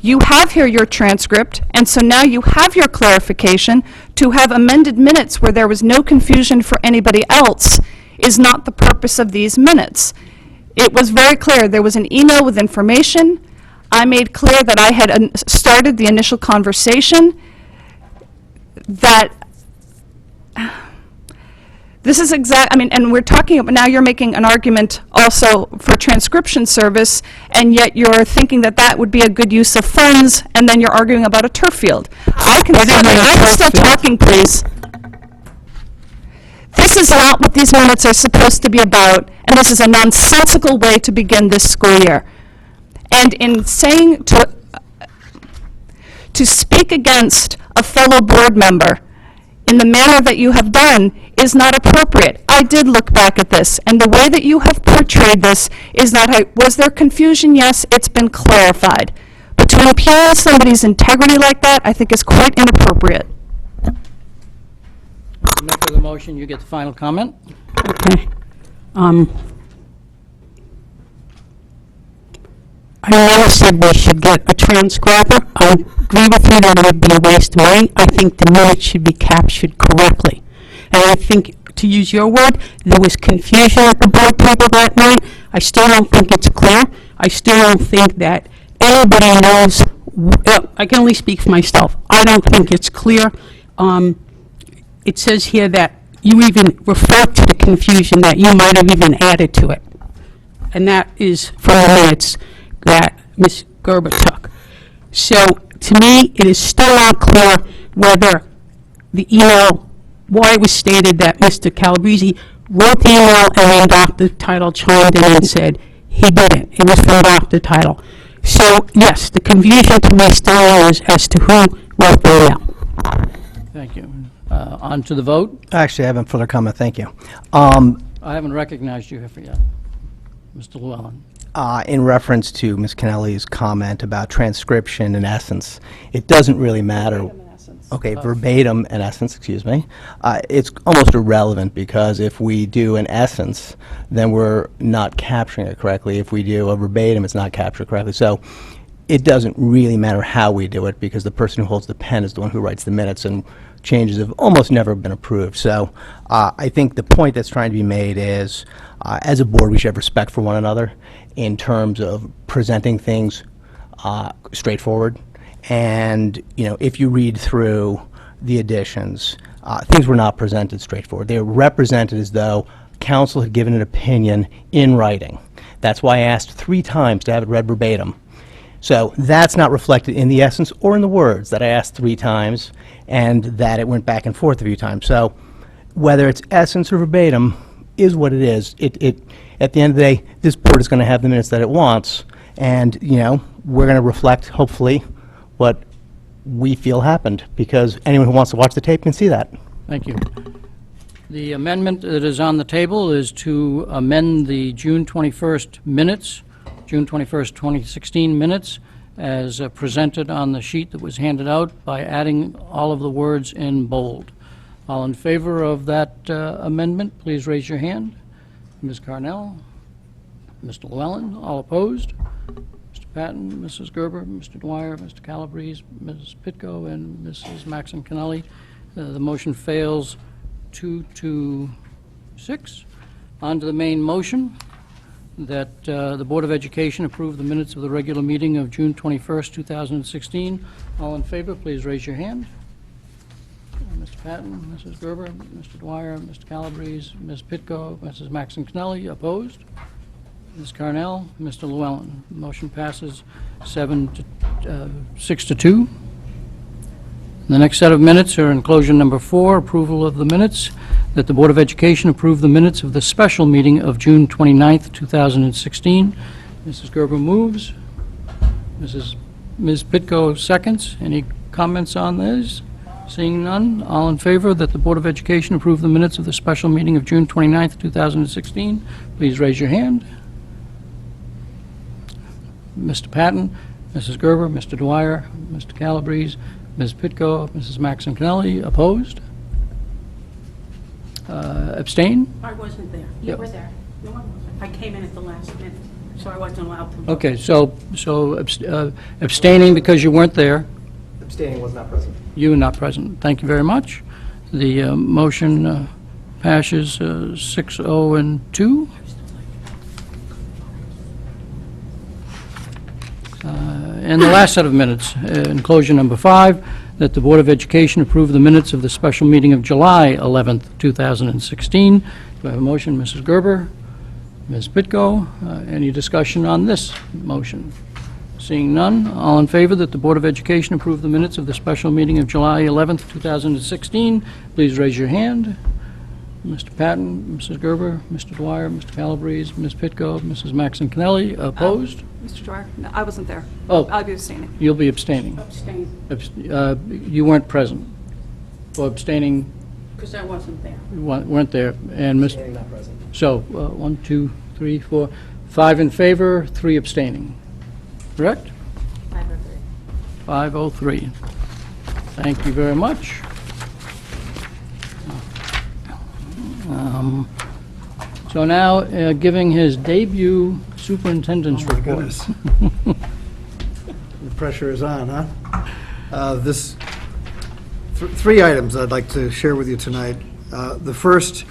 you have here your transcript, and so now you have your clarification. To have amended minutes where there was no confusion for anybody else is not the purpose of these minutes. It was very clear. There was an email with information. I made clear that I had started the initial conversation, that this is and we're talking about, now you're making an argument also for transcription service, and yet you're thinking that that would be a good use of funds, and then you're arguing about a turf field. I'm still talking, please. This is not what these minutes are supposed to be about, and this is a nonsensical way to begin this school year. And in saying to speak against a fellow board member in the manner that you have done is not appropriate. I did look back at this, and the way that you have portrayed this is not how, was there confusion? Yes, it's been clarified. But to impugn somebody's integrity like that, I think is quite inappropriate. Maker of the motion, you get the final comment. Okay. I never said we should get a transcriber. I agree with you that it would be a waste of money. I think the minutes should be captured correctly. And I think, to use your word, there was confusion at the board table that night. I still don't think it's clear. I still don't think that anybody knows. I can only speak for myself. I don't think it's clear. It says here that you even referred to the confusion, that you might have even added to it. And that is from the minutes that Ms. Gerber took. So, to me, it is still not clear whether the email, why it was stated that Mr. Calabrese wrote the email and then Dr. Title chimed in and said he didn't. It was from Dr. Title. So, yes, the confusion to me still is as to who wrote the email. Thank you. On to the vote. Actually, I have a further comment, thank you. I haven't recognized you here yet. Mr. Llewellyn. In reference to Ms. Kennelly's comment about transcription in essence, it doesn't really matter. Okay, verbatim in essence, excuse me. It's almost irrelevant, because if we do an essence, then we're not capturing it correctly. If we do a verbatim, it's not captured correctly. So it doesn't really matter how we do it, because the person who holds the pen is the one who writes the minutes, and changes have almost never been approved. So I think the point that's trying to be made is, as a board, we should have respect for one another in terms of presenting things straightforward. And, if you read through the additions, things were not presented straightforward. They were represented as though council had given an opinion in writing. That's why I asked 3 times to have it read verbatim. So that's not reflected in the essence or in the words that I asked 3 times, and that it went back and forth a few times. So whether it's essence or verbatim is what it is. At the end of the day, this board is going to have the minutes that it wants, and, we're going to reflect, hopefully, what we feel happened, because anyone who wants to watch the tape can see that. Thank you. The amendment that is on the table is to amend the June 21st minutes, June 21st, 2016 minutes, as presented on the sheet that was handed out, by adding all of the words in bold. All in favor of that amendment, please raise your hand. Ms. Carnell, Mr. Llewellyn, all opposed? Mr. Patton, Mrs. Gerber, Mr. Dwyer, Mr. Calabrese, Ms. Pitko, and Mrs. Maxon Kennelly. The motion fails 2-6. On to the main motion, that the Board of Education approve the minutes of the regular meeting of June 21st, 2016. All in favor, please raise your hand. Mr. Patton, Mrs. Gerber, Mr. Dwyer, Mr. Calabrese, Ms. Pitko, Mrs. Maxon Kennelly. Opposed? Ms. Carnell, Mr. Llewellyn. Motion passes 6-2. The next set of minutes are enclosure number 4, approval of the minutes, that the Board of Education approve the minutes of the special meeting of June 29th, 2016. Mrs. Gerber moves. Ms. Pitko seconds. Any comments on this? Seeing none, all in favor that the Board of Education approve the minutes of the special meeting of June 29th, 2016, please raise your hand. Mr. Patton, Mrs. Gerber, Mr. Dwyer, Mr. Calabrese, Ms. Pitko, Mrs. Maxon Kennelly. Opposed? Abstain? I wasn't there. Yep. You were there. No, I wasn't. I came in at the last minute, so I wasn't allowed to vote. Okay, so abstaining because you weren't there. Abstaining, was not present. You were not present. Thank you very much. The motion passes 6-0-2. And the last set of minutes, enclosure number 5, that the Board of Education approve the minutes of the special meeting of July 11th, 2016. Do I have a motion, Mrs. Gerber? Ms. Pitko? Any discussion on this motion? Seeing none, all in favor that the Board of Education approve the minutes of the special meeting of July 11th, 2016, please raise your hand. Mr. Patton, Mrs. Gerber, Mr. Dwyer, Mr. Calabrese, Ms. Pitko, Mrs. Maxon Kennelly, opposed? Mr. Dwyer? No, I wasn't there. Oh. I'll be abstaining. You'll be abstaining. You weren't present. Or abstaining, Because I wasn't there. you weren't there. And Mr. Not present. So, 1, 2, 3, 4, 5 in favor, 3 abstaining. Correct? 503. Thank you very much. So now, giving his debut superintendent's Oh, my report. goodness. The pressure is on, huh? Three items I'd like to share with you tonight. The first,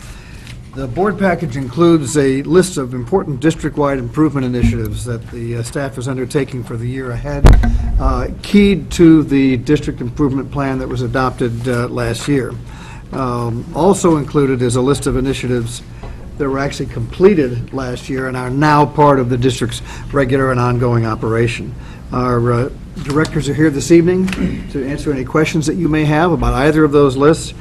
the board package includes a list of important district-wide improvement initiatives that the staff is undertaking for the year ahead, keyed to the district improvement plan that was adopted last year. Also included is a list of initiatives that were actually completed last year and are now part of the district's regular and ongoing operation. Our directors are here this evening to answer any questions that you may have about either of those lists.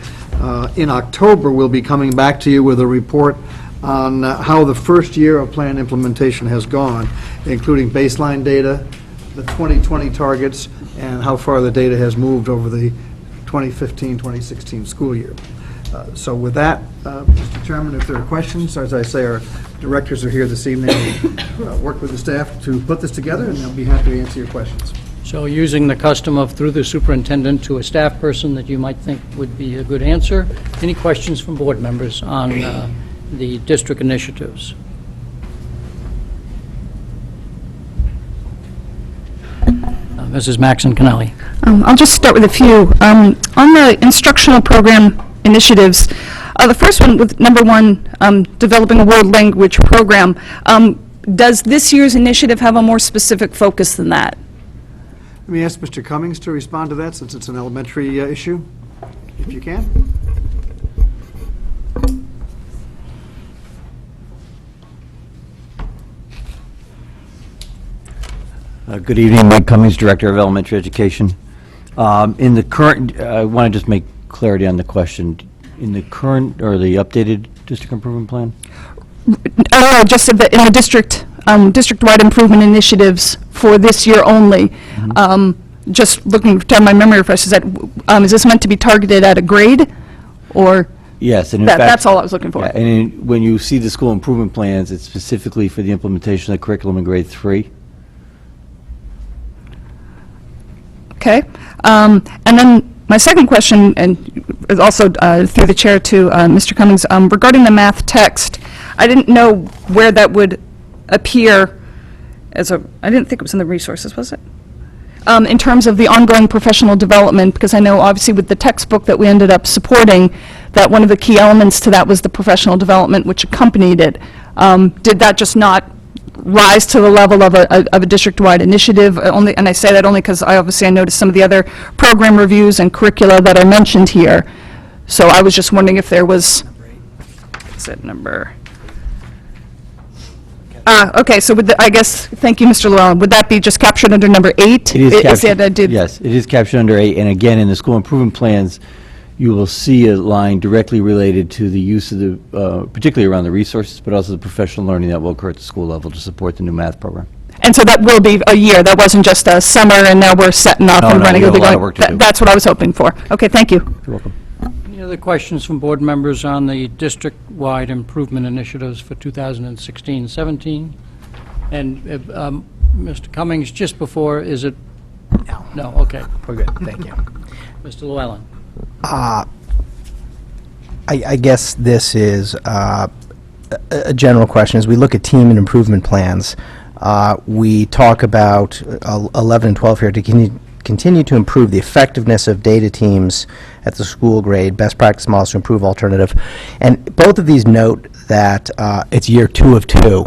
In October, we'll be coming back to you with a report on how the first year of plan implementation has gone, including baseline data, the 2020 targets, and how far the data has moved over the 2015-2016 school year. So with that, Mr. Chairman, if there are questions, as I say, our directors are here this evening to work with the staff to put this together, and they'll be happy to answer your questions. So using the custom of through the superintendent to a staff person that you might think would be a good answer, any questions from board members on the district initiatives? Mrs. Maxon Kennelly. I'll just start with a few. On the instructional program initiatives, the first one with number 1, developing a world language program. Does this year's initiative have a more specific focus than that? Let me ask Mr. Cummings to respond to that, since it's an elementary issue, if you can. Good evening, Mike Cummings, Director of Elementary Education. In the current, I want to just make clarity on the question. In the current or the updated district improvement plan? Just in the district, district-wide improvement initiatives for this year only. Just looking to my memory refresh, is this meant to be targeted at a grade, or? Yes, and in fact... That's all I was looking for. Yeah, and when you see the school improvement plans, it's specifically for the implementation of the curriculum in grade 3. Okay. And then my second question, and is also through the chair to Mr. Cummings, regarding the math text, I didn't know where that would appear as I didn't think it was in the resources, was it? In terms of the ongoing professional development, because I know obviously with the textbook that we ended up supporting, that one of the key elements to that was the professional development which accompanied it. Did that just not rise to the level of a district-wide initiative? And I say that only because I noticed some of the other program reviews and curricula that are mentioned here. So I was just wondering if there was, is it number? Okay, so I guess, thank you, Mr. Llewellyn. Would that be just captured under number 8? It is captured. Yes, it is captured under 8, and again, in the school improvement plans, you will see a line directly related to the use of the, particularly around the resources, but also the professional learning that will occur at the school level to support the new math program. And so that will be a year, that wasn't just a summer and now we're setting up and running. we have a lot of It'll be work to going- do. That's what I was hoping for. Okay, thank you. You're welcome. Any other questions from board members on the district-wide improvement initiatives for 2016-17? And Mr. Cummings, just before, is it? No. No, okay. We're good, thank you. Mr. Llewellyn. I guess this is a general question. As we look at team and improvement plans, we talk about 11 and 12 here to continue to improve the effectiveness of data teams at the school grade, best practice models to improve alternative. And both of these note that it's year 2 of 2,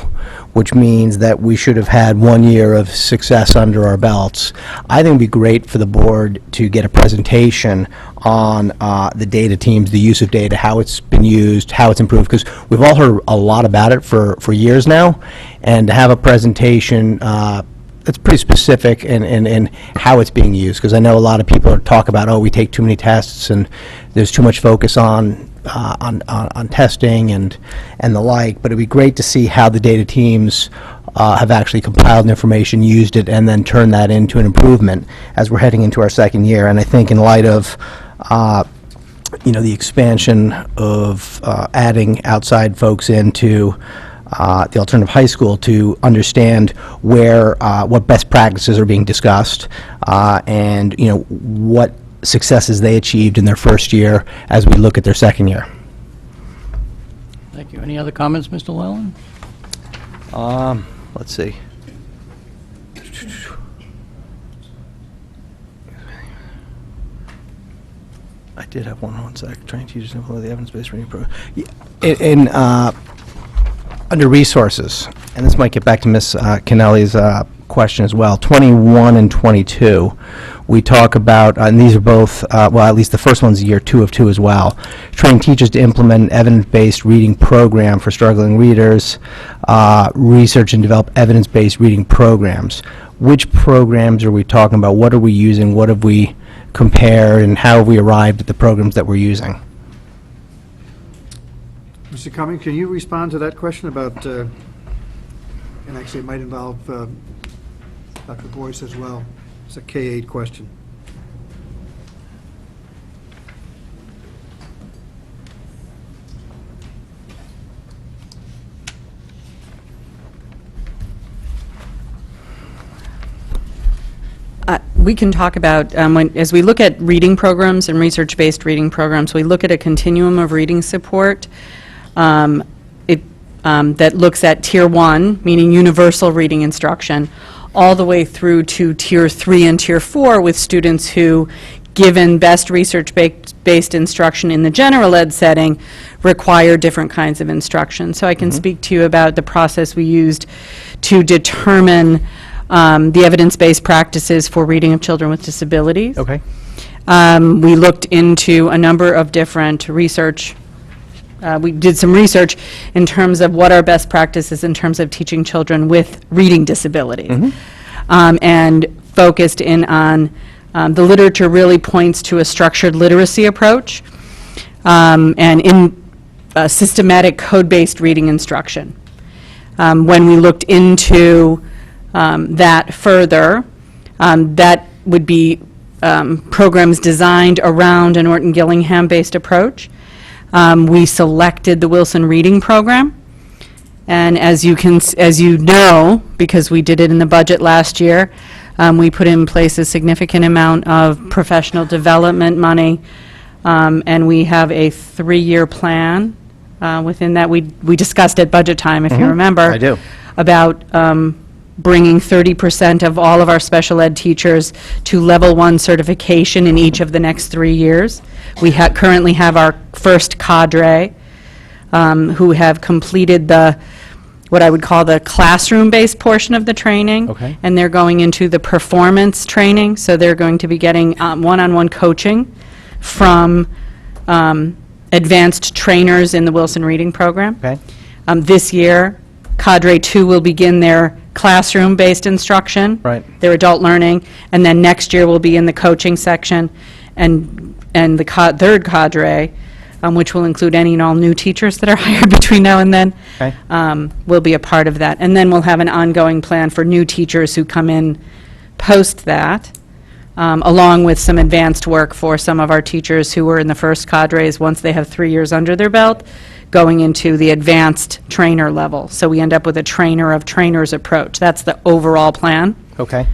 which means that we should have had 1 year of success under our belts. I think it'd be great for the board to get a presentation on the data teams, the use of data, how it's been used, how it's improved, because we've all heard a lot about it for years now, and to have a presentation that's pretty specific in how it's being used, because I know a lot of people talk about, oh, we take too many tests, and there's too much focus on testing and the like, but it'd be great to see how the data teams have actually compiled information, used it, and then turned that into an improvement as we're heading into our second year. And I think in light of the expansion of adding outside folks into the alternative high school to understand where what best practices are being discussed, and what successes they achieved in their first year as we look at their second year. Thank you. Any other comments, Mr. Llewellyn? Let's see. I did have one sec. Train teachers to implement the evidence-based reading program. Under resources, and this might get back to Ms. Kennelly's question as well, 21 and 22, we talk about, and these are both, well, at least the first one's year 2 of 2 as well, train teachers to implement an evidence-based reading program for struggling readers, research and develop evidence-based reading programs. Which programs are we talking about? What are we using? What have we compared, and how have we arrived at the programs that we're using? Mr. Cummings, can you respond to that question about, and actually it might involve Dr. Boyce as well. It's a K-8 question. We can talk about, as we look at reading programs and research-based reading programs, we look at a continuum of reading support that looks at Tier 1, meaning universal reading instruction, all the way through to Tier 3 and Tier 4 with students who, given best research-based instruction in the general ed setting, require different kinds of instruction. So I can speak to you about the process we used to determine the evidence-based practices for reading of children with disabilities. Okay. We looked into a number of different research. We did some research in terms of what are best practices in terms of teaching children with reading disabilities, and focused in on the literature really points to a structured literacy approach, and in systematic code-based reading instruction. When we looked into that further, that would be programs designed around an Orton-Gillingham-based approach. We selected the Wilson Reading Program, and as you know, because we did it in the budget last year, we put in place a significant amount of professional development money, and we have a 3-year plan within that. We discussed at budget time, if you remember. I do. About bringing 30% of all of our special ed teachers to level 1 certification in each of the next 3 years. We currently have our first cadre who have completed what I would call the classroom-based portion of the training. Okay. And they're going into the performance training, so they're going to be getting one-on-one coaching from advanced trainers in the Wilson Reading Program. Okay. This year, Cadre 2 will begin their classroom-based instruction, Right. their adult learning, and then next year will be in the coaching section, and the third cadre, which will include any and all new teachers that are hired between now and then, Okay. will be a part of that. And then we'll have an ongoing plan for new teachers who come in post that, along with some advanced work for some of our teachers who were in the first cadres, once they have 3 years under their belt, going into the advanced trainer level. So we end up with a trainer of trainers approach. That's the overall plan. Okay.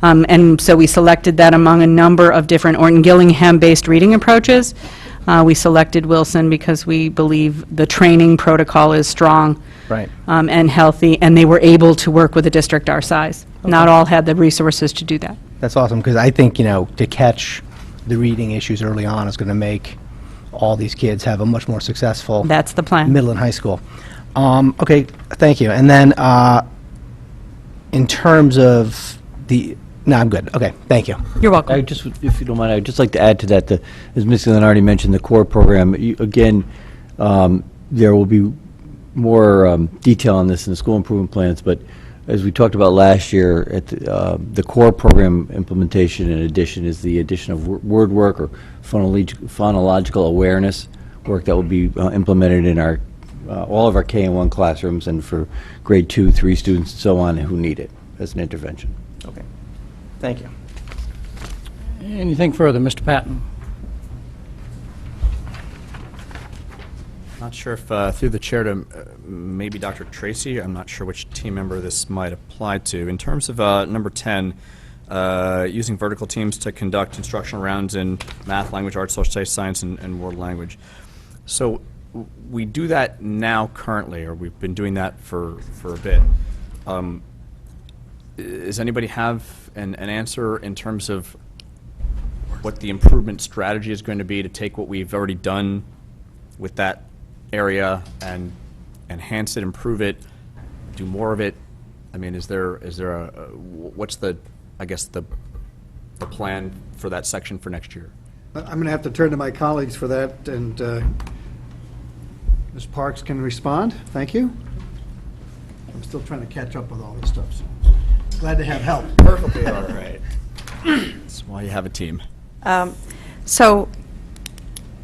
And so we selected that among a number of different Orton-Gillingham-based reading approaches. We selected Wilson because we believe the training protocol is strong, Right. and healthy, and they were able to work with a district our size. Not all had the resources to do that. That's awesome, because I think, to catch the reading issues early on is going to make all these kids have a much more successful That's the plan. middle and high school. Okay, thank you. And then, in terms of no, I'm good. Okay, thank you. You're welcome. I just, if you don't mind, I'd just like to add to that, as Ms. Leonardi mentioned, the core program, again, there will be more detail on this in the school improvement plans, but as we talked about last year, at the core program implementation in addition is the addition of word work or phonological awareness work that will be implemented in our all of our K-1 classrooms and for grade 2, 3 students and so on who need it as an intervention. Okay, thank you. Anything further, Mr. Patton? Not sure if, through the chair to maybe Dr. Tracy, I'm not sure which team member this might apply to. In terms of number 10, using vertical teams to conduct instructional rounds in math, language, arts, social studies, science, and world language. So we do that now currently, or we've been doing that for a bit. Does anybody have an answer in terms of what the improvement strategy is going to be to take what we've already done with that area and enhance it, improve it, do more of it? I mean, is there what's the, I guess, the plan for that section for next year? I'm going to have to turn to my colleagues for that, and Ms. Parks can respond. Thank you. I'm still trying to catch up with all this stuff, so glad to have help. Perfectly all right. That's why you have a team. So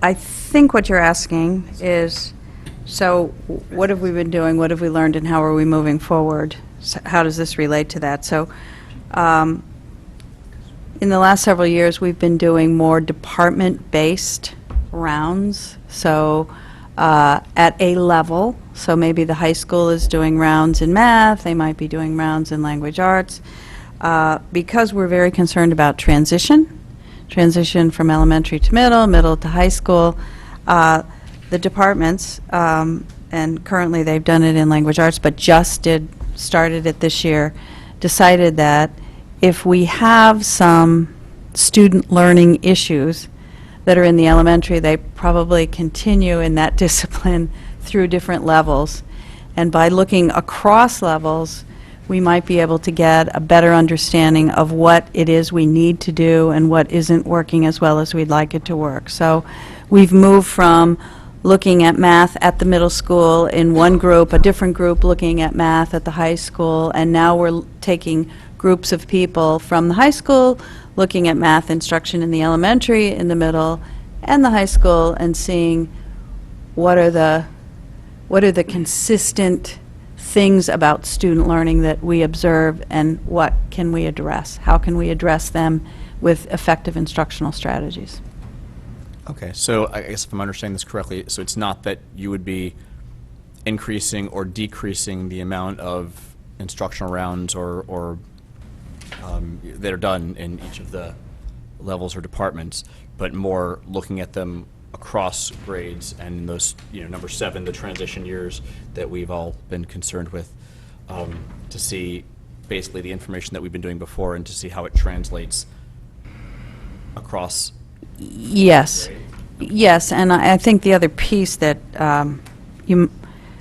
I think what you're asking is, so what have we been doing, what have we learned, and how are we moving forward? So how does this relate to that? So in the last several years, we've been doing more department-based rounds. So at a level, so maybe the high school is doing rounds in math, they might be doing rounds in language arts. Because we're very concerned about transition from elementary to middle to high school, the departments, and currently they've done it in language arts, but started it this year, decided that if we have some student learning issues that are in the elementary, they probably continue in that discipline through different levels. And by looking across levels, we might be able to get a better understanding of what it is we need to do and what isn't working as well as we'd like it to work. So we've moved from looking at math at the middle school in one group, a different group looking at math at the high school, and now we're taking groups of people from the high school looking at math instruction in the elementary, in the middle, and the high school, and seeing what are the consistent things about student learning that we observe, and what can we address? How can we address them with effective instructional strategies? Okay, so I guess if I'm understanding this correctly, so it's not that you would be increasing or decreasing the amount of instructional rounds or that are done in each of the levels or departments, but more looking at them across grades and in those, number 7, the transition years that we've all been concerned with, to see basically the information that we've been doing before and to see how it translates across. Yes. Yes, and I think the other piece that you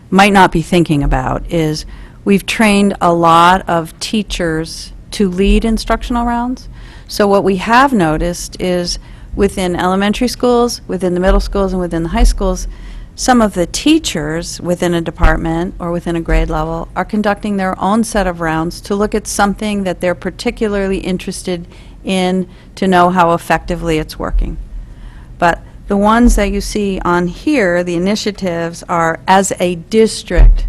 might not be thinking about is we've trained a lot of teachers to lead instructional rounds. So what we have noticed is within elementary schools, within the middle schools, and within the high schools, some of the teachers within a department or within a grade level are conducting their own set of rounds to look at something that they're particularly interested in to know how effectively it's working. But the ones that you see on here, the initiatives, are as a district,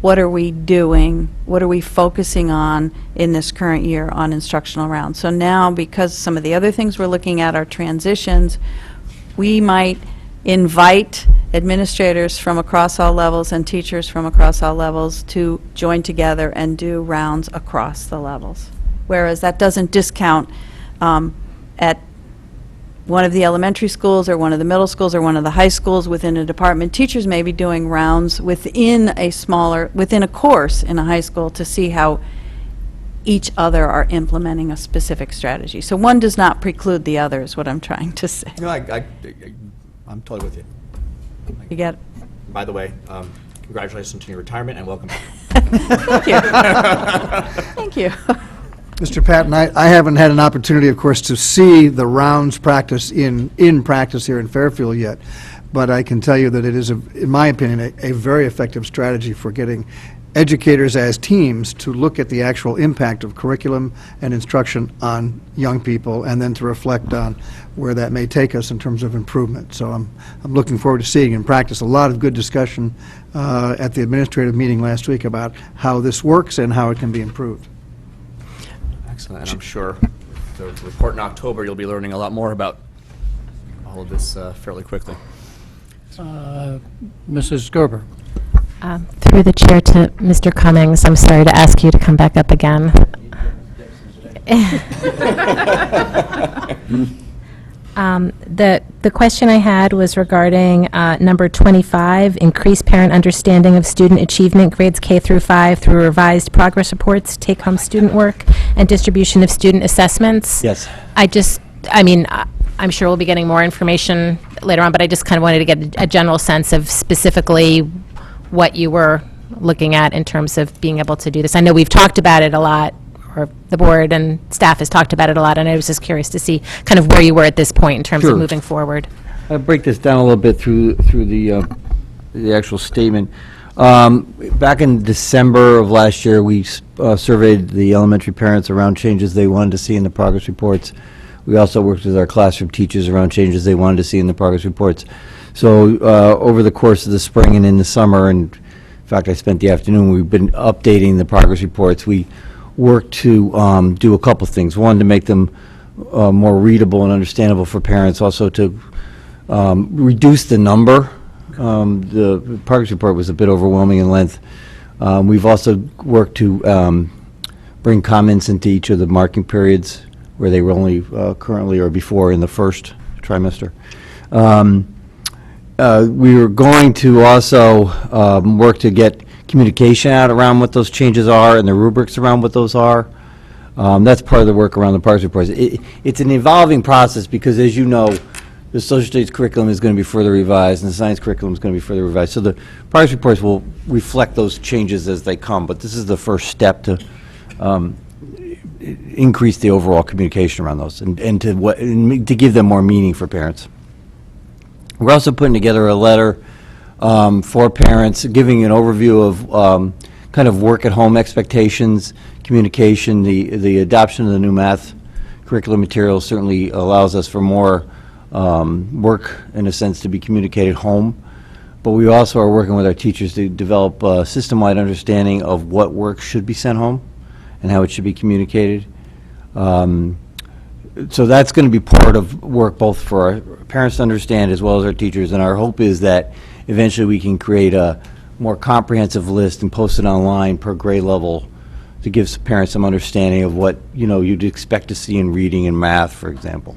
what are we doing? What are we focusing on in this current year on instructional rounds? So now, because some of the other things we're looking at are transitions, we might invite administrators from across all levels and teachers from across all levels to join together and do rounds across the levels. Whereas that doesn't discount at one of the elementary schools or one of the middle schools or one of the high schools within a department. Teachers may be doing rounds within a course in a high school to see how each other are implementing a specific strategy. So one does not preclude the other, is what I'm trying to say. No, I'm totally with you. You get it? By the way, congratulations on your retirement and welcome back. Thank you. Thank you. Mr. Patton, I haven't had an opportunity, of course, to see the rounds practice in practice here in Fairfield yet, but I can tell you that it is, in my opinion, a very effective strategy for getting educators as teams to look at the actual impact of curriculum and instruction on young people, and then to reflect on where that may take us in terms of improvement. So I'm looking forward to seeing in practice a lot of good discussion at the administrative meeting last week about how this works and how it can be improved. Excellent, and I'm sure the report in October, you'll be learning a lot more about all of this fairly quickly. Mrs. Gerber. Through the chair to Mr. Cummings, I'm sorry to ask you to come back up again. The question I had was regarding number 25, increase parent understanding of student achievement grades K through 5 through revised progress reports, take-home student work, and distribution of student assessments. Yes. I'm sure we'll be getting more information later on, but I just kind of wanted to get a general sense of specifically what you were looking at in terms of being able to do this. I know we've talked about it a lot, or the board and staff has talked about it a lot, and I was just curious to see kind of where you were at this point in terms Sure. of moving forward. I'll break this down a little bit through the actual statement. Back in December of last year, we surveyed the elementary parents around changes they wanted to see in the progress reports. We also worked with our classroom teachers around changes they wanted to see in the progress reports. So over the course of the spring and in the summer, and in fact, I spent the afternoon, we've been updating the progress reports. We worked to do a couple things. One, to make them more readable and understandable for parents, also to reduce the number. The progress report was a bit overwhelming in length. We've also worked to bring comments into each of the marking periods where they were only currently or before in the first trimester. We were going to also work to get communication out around what those changes are and the rubrics around what those are. That's part of the work around the progress reports. It's an evolving process because, as you know, the social studies curriculum is going to be further revised and the science curriculum is going to be further revised. So the progress reports will reflect those changes as they come, but this is the first step to increase the overall communication around those and to give them more meaning for parents. We're also putting together a letter for parents, giving an overview of kind of work-at-home expectations, communication. The adoption of the new math curriculum material certainly allows us for more work, in a sense, to be communicated home. But we also are working with our teachers to develop a system-wide understanding of what work should be sent home and how it should be communicated. So that's going to be part of work both for our parents to understand as well as our teachers, and our hope is that eventually we can create a more comprehensive list and post it online per grade level to give parents some understanding of what, you know, you'd expect to see in reading and math, for example.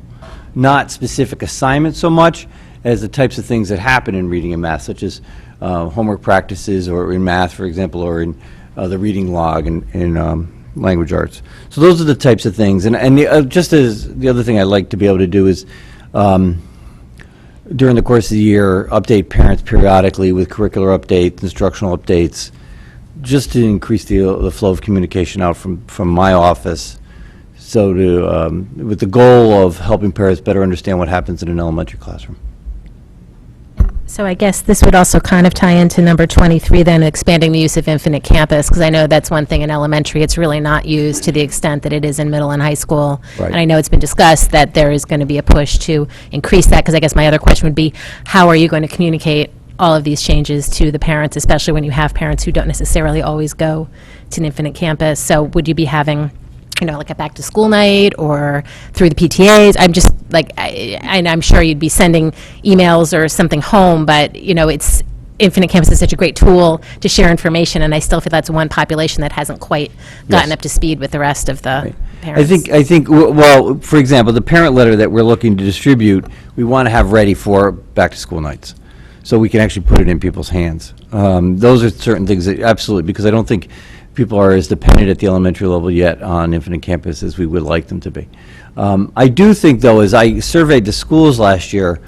Not specific assignments so much as the types of things that happen in reading and math, such as homework practices, or in math, for example, or in the reading log in language arts. So those are the types of things. And just as the other thing I'd like to be able to do is, during the course of the year, update parents periodically with curricular updates, instructional updates, just to increase the flow of communication out from my office, so with the goal of helping parents better understand what happens in an elementary classroom. So I guess this would also kind of tie into number 23 then, expanding the use of Infinite Campus, because I know that's one thing in elementary, it's really not used to the extent that it is in middle and high school. Right. And I know it's been discussed that there is going to be a push to increase that, because I guess my other question would be, how are you going to communicate all of these changes to the parents, especially when you have parents who don't necessarily always go to an Infinite Campus? So would you be having, you know, like a back-to-school night or through the PTAs? I'm just, like, and I'm sure you'd be sending emails or something home, but, you know, it's, Infinite Campus is such a great tool to share information, and I still feel that's one population that hasn't quite gotten up to speed with the rest of the parents. I think, well, for example, the parent letter that we're looking to distribute, we want to have ready for back-to-school nights, so we can actually put it in people's hands. Those are certain things that, absolutely, because I don't think people are as dependent at the elementary level yet on Infinite Campus as we would like them to be. I do think, though, as I surveyed the schools last year,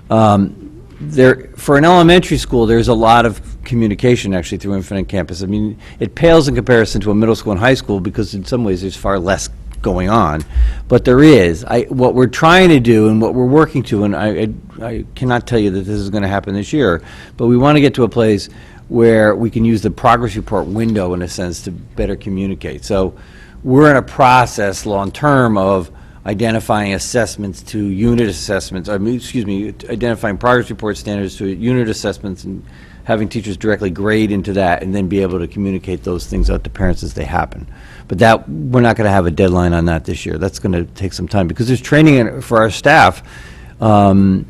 for an elementary school, there's a lot of communication actually through Infinite Campus. I mean, it pales in comparison to a middle school and high school because in some ways there's far less going on, but there is. What we're trying to do and what we're working to, and I cannot tell you that this is going to happen this year, but we want to get to a place where we can use the progress report window, in a sense, to better communicate. So we're in a process long-term of identifying assessments to unit assessments, identifying progress report standards to unit assessments and having teachers directly grade into that and then be able to communicate those things out to parents as they happen. But that, we're not going to have a deadline on that this year. That's going to take some time because there's training for our staff on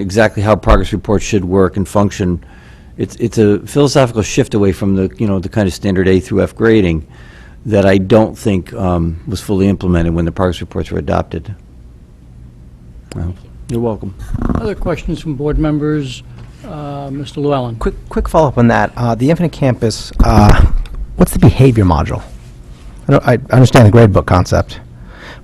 exactly how progress reports should work and function. It's a philosophical shift away from the kind of standard A through F grading that I don't think was fully implemented when the progress reports were adopted. Well, you're welcome. Other questions from board members? Mr. Llewellyn? Quick follow-up on that. The Infinite Campus, what's the behavior module? I understand the gradebook concept,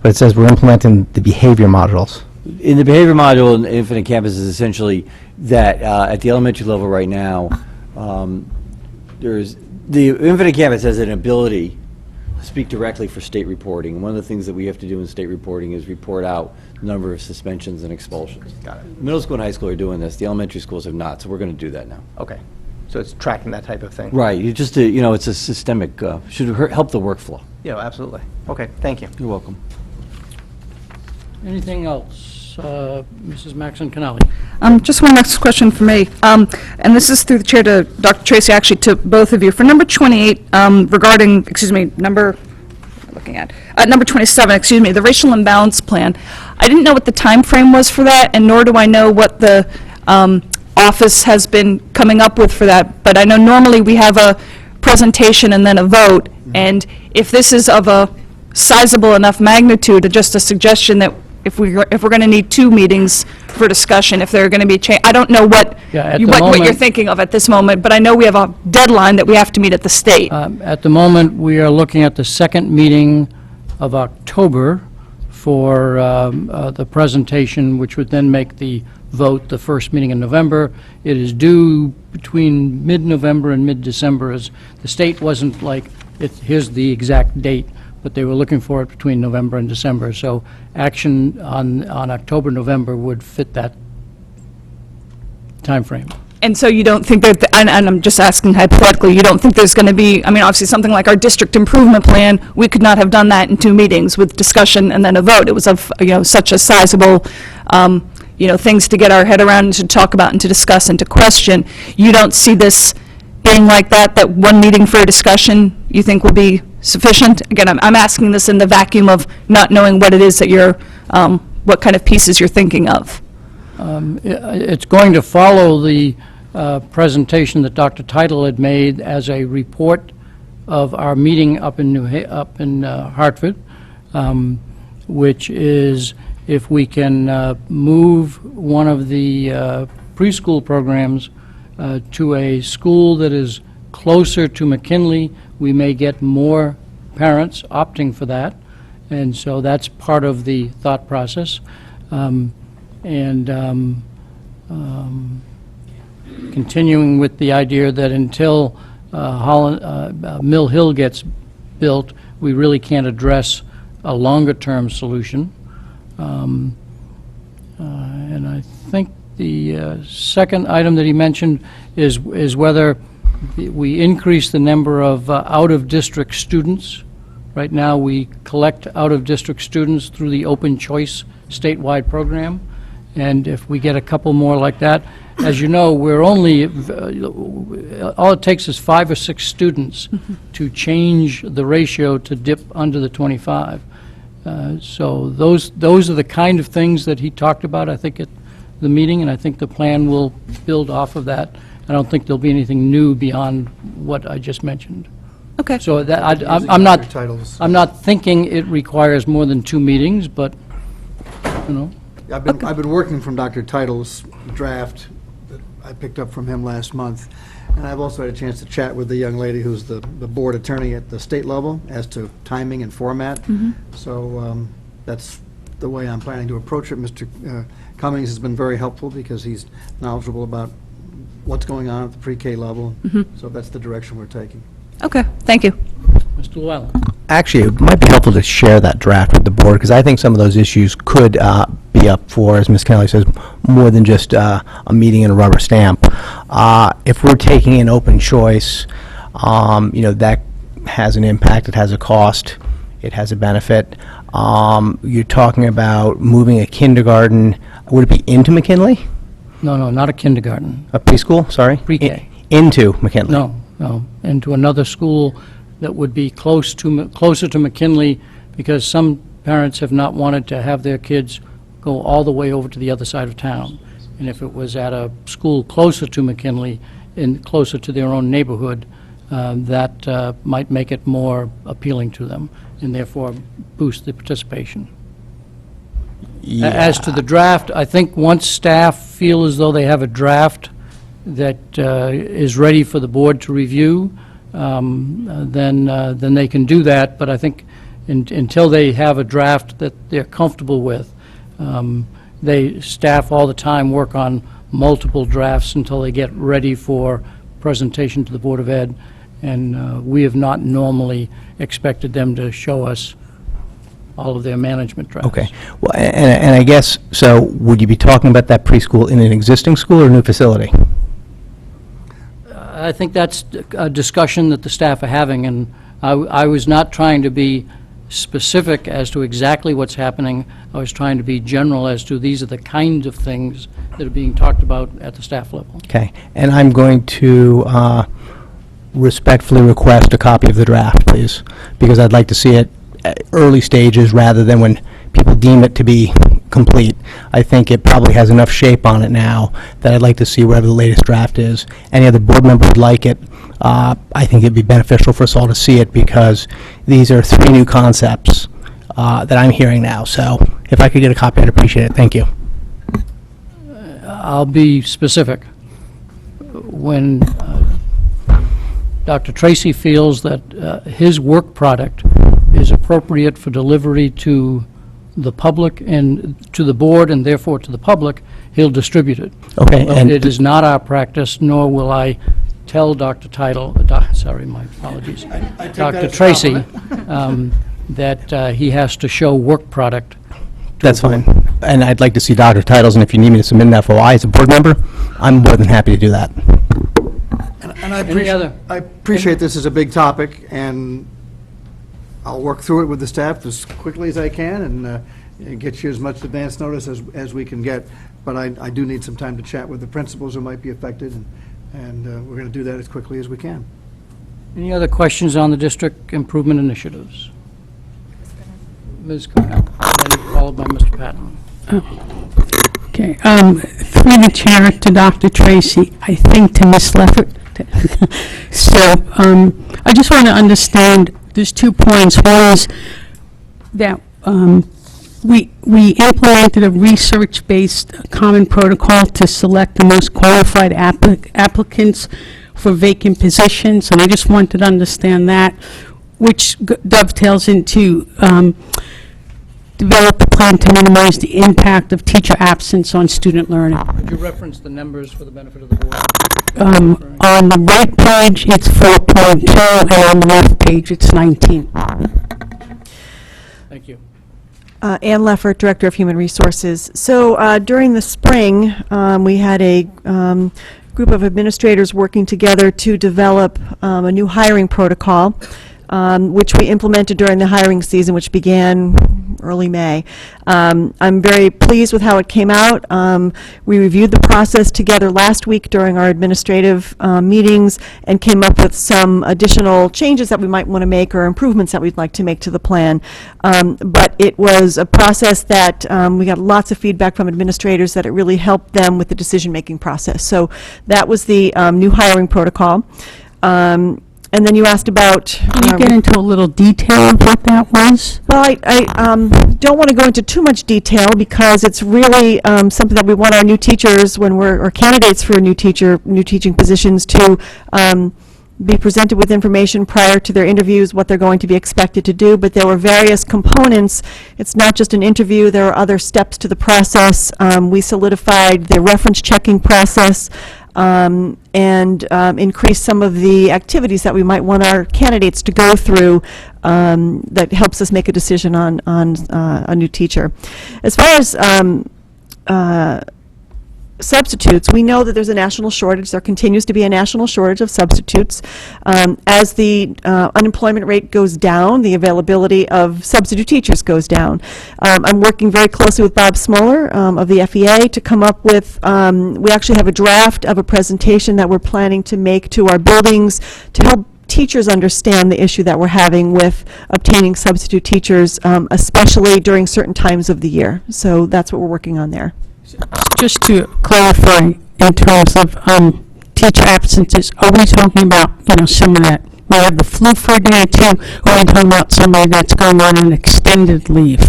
but it says we're implementing the behavior modules. In the behavior module in Infinite Campus is essentially that at the elementary level right now, there's the Infinite Campus has an ability to speak directly for state reporting. One of the things that we have to do in state reporting is report out the number of suspensions and expulsions. Got it. Middle school and high school are doing this. The elementary schools have not, so we're going to do that now. Okay. So it's tracking that type of thing? Right. You just, it's a systemic, should help the workflow. Yeah, absolutely. Okay, thank you. You're welcome. Anything else? Mrs. Maxon Connelly? Just one next question for me, and this is through the chair to Dr. Tracy, actually to both of you. For number 28, regarding, number 27, the racial imbalance plan, I didn't know what the time frame was for that, and nor do I know what the office has been coming up with for that, but I know normally we have a presentation and then a vote, and if this is of a sizable enough magnitude, just a suggestion that if we're going to need 2 meetings for discussion, if there are going to be I don't know what you're thinking of at this moment, but I know we have a deadline that we have to meet at the state. At the moment, we are looking at the second meeting of October for the presentation, which would then make the vote the first meeting in November. It is due between mid-November and mid-December, as the state wasn't like, here's the exact date, but they were looking for it between November and December. So action on October, November would fit that timeframe. And so you don't think that, and I'm just asking hypothetically, you don't think there's going to be, obviously something like our district improvement plan, we could not have done that in 2 meetings with discussion and then a vote. It was of, such a sizable, things to get our head around and to talk about and to discuss and to question. You don't see this being like that 1 meeting for a discussion you think will be sufficient? Again, I'm asking this in the vacuum of not knowing what it is that you're, what kind of pieces you're thinking of. It's going to follow the presentation that Dr. Teitel had made as a report of our meeting up in Hartford, which is if we can move one of the preschool programs to a school that is closer to McKinley, we may get more parents opting for that, and so that's part of the thought process. Continuing with the idea that until Mill Hill gets built, we really can't address a longer-term solution. And I think the second item that he mentioned is whether we increase the number of out-of-district students. Right now, we collect out-of-district students through the Open Choice statewide program, and if we get a couple more like that, as you know, we're only, all it takes is 5 or 6 students to change the ratio to dip under the 25. So those are the kind of things that he talked about, I think, at the meeting, and I think the plan will build off of that. I don't think there'll be anything new beyond what I just mentioned. Okay. So that I'm not thinking it requires more than 2 meetings, but, I've been working from Dr. Titel's draft that I picked up from him last month, And I've also had a chance to chat with the young lady who's the board attorney at the state level as to timing and format. So that's the way I'm planning to approach it. Mr. Cummings has been very helpful because he's knowledgeable about what's going on at the pre-K level. So that's the direction we're taking. Okay, thank you. Mr. Llewellyn? Actually, it might be helpful to share that draft with the board, because I think some of those issues could be up for, as Ms. Kennelly says, more than just a meeting and a rubber stamp. If we're taking an open choice, that has an impact, it has a cost, it has a benefit. You're talking about moving a kindergarten, would it be into McKinley? No, not a kindergarten. A preschool, sorry? Pre-K. Into McKinley? No, into another school that would be closer to McKinley, because some parents have not wanted to have their kids go all the way over to the other side of town. And if it was at a school closer to McKinley and closer to their own neighborhood, that might make it more appealing to them and therefore boost the participation. As to the draft, I think once staff feel as though they have a draft that is ready for the board to review, then they can do that. But I think until they have a draft that they're comfortable with, staff all the time work on multiple drafts until they get ready for presentation to the Board of Ed, and we have not normally expected them to show us all of their management drafts. Okay. Well, and I guess, so would you be talking about that preschool in an existing school or a new facility? I think that's a discussion that the staff are having, and I was not trying to be specific as to exactly what's happening. I was trying to be general as to these are the kinds of things that are being talked about at the staff level. Okay. And I'm going to respectfully request a copy of the draft, please, because I'd like to see it at early stages rather than when people deem it to be complete. I think it probably has enough shape on it now that I'd like to see whatever the latest draft is. Any other board member would like it. I think it'd be beneficial for us all to see it, because these are 3 new concepts that I'm hearing now. So if I could get a copy, I'd appreciate it. Thank you. I'll be specific. When Dr. Tracy feels that his work product is appropriate for delivery to the public and to the board and therefore to the public, he'll distribute it. Okay. But And it is not our practice, nor will I tell Dr. Sorry, my apologies, Dr. Tracy, that he has to show work product. that's fine. And I'd like to see Dr. Titles, and if you need me to submit an FOI as a board member, I'm more than happy to do that. And I other- appreciate this is a big topic, and I'll work through it with the staff as quickly as I can and get you as much advance notice as we can get. But I do need some time to chat with the principals who might be affected, and we're going to do that as quickly as we can. Any other questions on the district improvement initiatives? Ms. Cornell, then followed by Mr. Patton. Okay, through the chair to Dr. Tracy, I think to Ms. Leffert. So, I just want to understand, there's 2 points. One is that we implemented a research-based common protocol to select the most qualified applicants for vacant positions, and I just wanted to understand that, which dovetails into develop a plan to minimize the impact of teacher absence on student learning. Could you reference the numbers for the benefit of the board? On the right page, it's 4.2, and on the left page, it's 19. Thank you. Ann Leffert, Director of Human Resources. So during the spring, we had a group of administrators working together to develop a new hiring protocol, which we implemented during the hiring season, which began early May. I'm very pleased with how it came out. We reviewed the process together last week during our administrative meetings and came up with some additional changes that we might want to make or improvements that we'd like to make to the plan. But it was a process that we got lots of feedback from administrators that it really helped them with the decision-making process. So that was the new hiring protocol. And then you asked about... Can you get into a little detail of what that was? Well, I don't want to go into too much detail because it's really something that we want our new teachers, or candidates for a new teaching positions, to be presented with information prior to their interviews, what they're going to be expected to do. But there were various components. It's not just an interview. There are other steps to the process. We solidified the reference checking process, and increase some of the activities that we might want our candidates to go through that helps us make a decision on a new teacher. As far as substitutes, we know that there's a national shortage. There continues to be a national shortage of substitutes. As the unemployment rate goes down, the availability of substitute teachers goes down. I'm working very closely with Bob Smoller of the FEA to come up with, we actually have a draft of a presentation that we're planning to make to our buildings to help teachers understand the issue that we're having with obtaining substitute teachers, especially during certain times of the year. So that's what we're working on there. Just to clarify, in terms of teacher absences, are we talking about, some of that, we have the flu for a day or two, or are we talking about somebody that's going on an extended leave?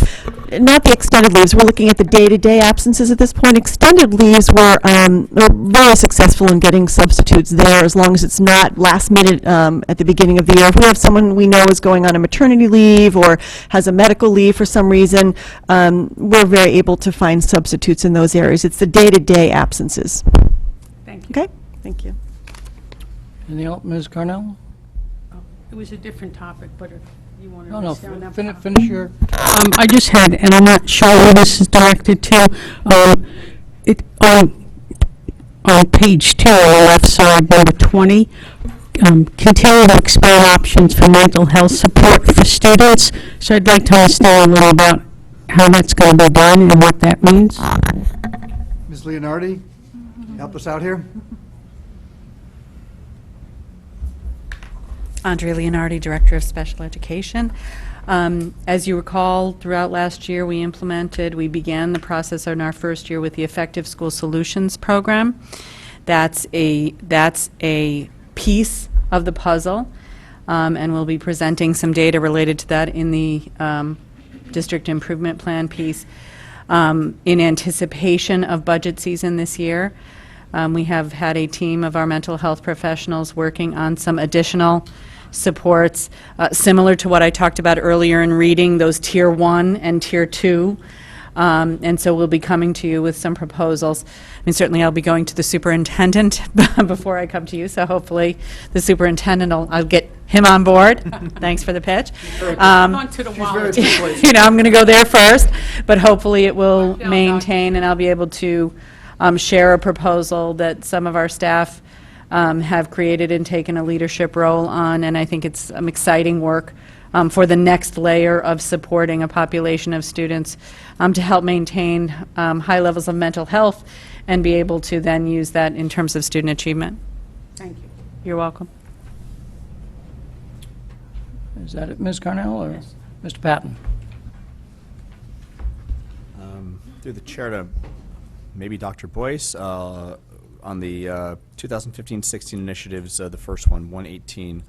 Not the extended leaves. We're looking at the day-to-day absences at this point. Extended leaves, we're very successful in getting substitutes there, as long as it's not last minute at the beginning of the year. If we have someone we know is going on a maternity leave or has a medical leave for some reason, we're very able to find substitutes in those areas. It's the day-to-day absences. Thank you. Okay? Thank you. Anything else, Ms. Carnell? It was a different topic, but if you want to... No, finish your... I just had, and I'm not sure who this is directed to, on page 2 on the left side, number 20, continue to expand options for mental health support for students. So I'd like to understand a little about how that's going to be done and what that means. Ms. Leonardi, help us out here. Andrea Leonardi, Director of Special Education. As you recall, throughout last year, we began the process in our first year with the Effective School Solutions Program. That's a piece of the puzzle, and we'll be presenting some data related to that in the District Improvement Plan piece. In anticipation of budget season this year, we have had a team of our mental health professionals working on some additional supports, similar to what I talked about earlier in reading, those Tier 1 and Tier 2. And so we'll be coming to you with some proposals. I mean, certainly I'll be going to the superintendent before I come to you, so hopefully the superintendent, I'll get him on board. Thanks for the pitch. I'm going to go there first, but hopefully it will maintain, and I'll be able to share a proposal that some of our staff have created and taken a leadership role on, and I think it's exciting work for the next layer of supporting a population of students to help maintain high levels of mental health and be able to then use that in terms of student achievement. Thank you. You're welcome. Is that it, Ms. Carnell, or Mr. Patton? Through the chair to maybe Dr. Boyce, on the 2015-16 initiatives, the first one, 118,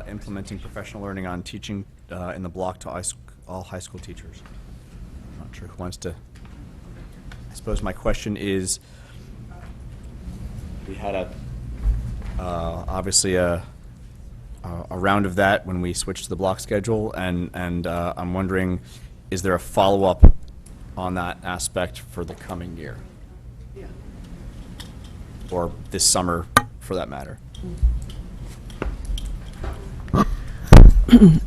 implementing professional learning on teaching in the block to all high school teachers. I'm not sure who wants to. I suppose my question is, we had obviously a round of that when we switched to the block schedule, and I'm wondering, is there a follow-up on that aspect for the coming year? Yeah. Or this summer, for that matter?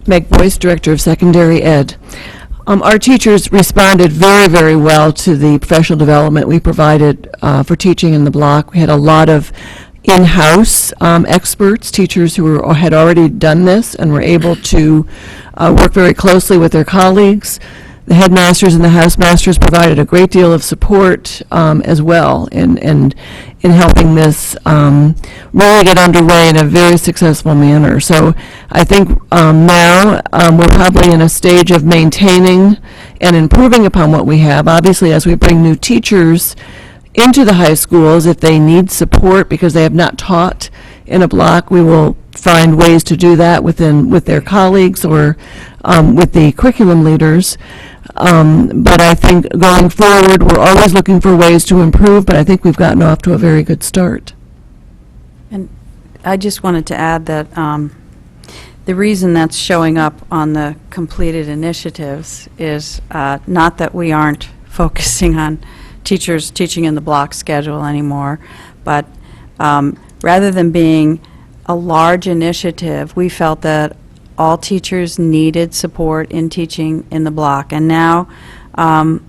Meg Boyce, Director of Secondary Ed. Our teachers responded very, very well to the professional development we provided for teaching in the block. We had a lot of in-house experts, teachers who had already done this and were able to work very closely with their colleagues. The headmasters and the housemasters provided a great deal of support as well in helping this really get underway in a very successful manner. So I think now we're probably in a stage of maintaining and improving upon what we have. Obviously, as we bring new teachers into the high schools, if they need support because they have not taught in a block, we will find ways to do that with their colleagues or with the curriculum leaders. But I think going forward, we're always looking for ways to improve, but I think we've gotten off to a very good start. And I just wanted to add that the reason that's showing up on the completed initiatives is not that we aren't focusing on teachers teaching in the block schedule anymore, but rather than being a large initiative, we felt that all teachers needed support in teaching in the block. And now, Mr.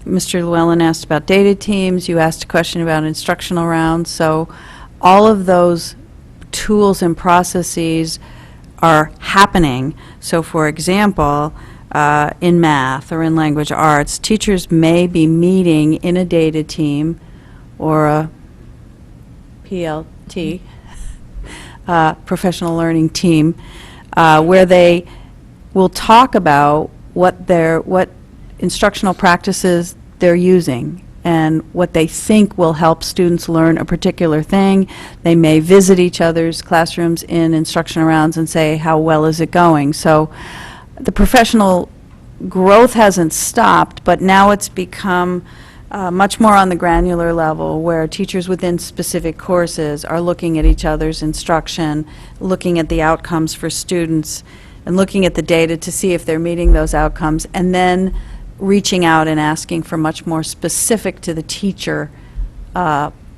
Llewellyn asked about data teams, you asked a question about instructional rounds, so all of those tools and processes are happening. So for example, in math or in language arts, teachers may be meeting in a data team or a PLT, professional learning team, where they will talk about what instructional practices they're using and what they think will help students learn a particular thing. They may visit each other's classrooms in instructional rounds and say, how well is it going? So the professional growth hasn't stopped, but now it's become much more on the granular level, where teachers within specific courses are looking at each other's instruction, looking at the outcomes for students, and looking at the data to see if they're meeting those outcomes, and then reaching out and asking for much more specific to the teacher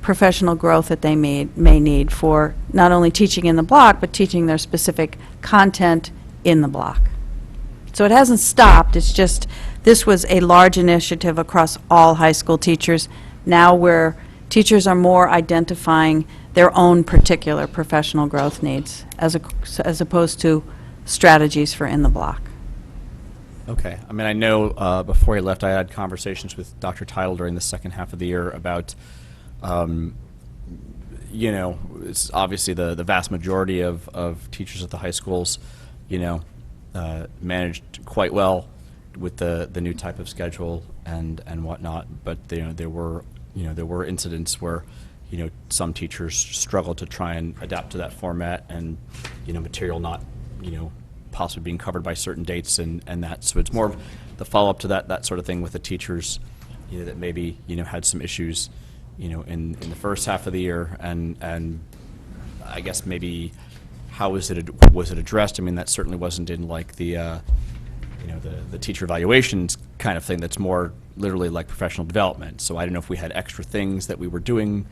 professional growth that they may need for not only teaching in the block, but teaching their specific content in the block. So it hasn't stopped, it's just this was a large initiative across all high school teachers. Now where teachers are more identifying their own particular professional growth needs as opposed to strategies for in the block. Okay. I mean, I know before he left, I had conversations with Dr. Title during the second half of the year about, you know, it's obviously the vast majority of teachers at the high schools, you know, managed quite well with the new type of schedule and whatnot. But you know, there were incidents where, you know, some teachers struggled to try and adapt to that format, and you know, material not, you know, possibly being covered by certain dates and that. So it's more of the follow-up to that sort of thing with the teachers, you know, that maybe, you know, had some issues, you know, in the first half of the year, and I guess maybe how was it addressed? I mean, that certainly wasn't in like the you know, the teacher evaluations kind of thing. That's more literally like professional development. So I don't know if we had extra things that we were doing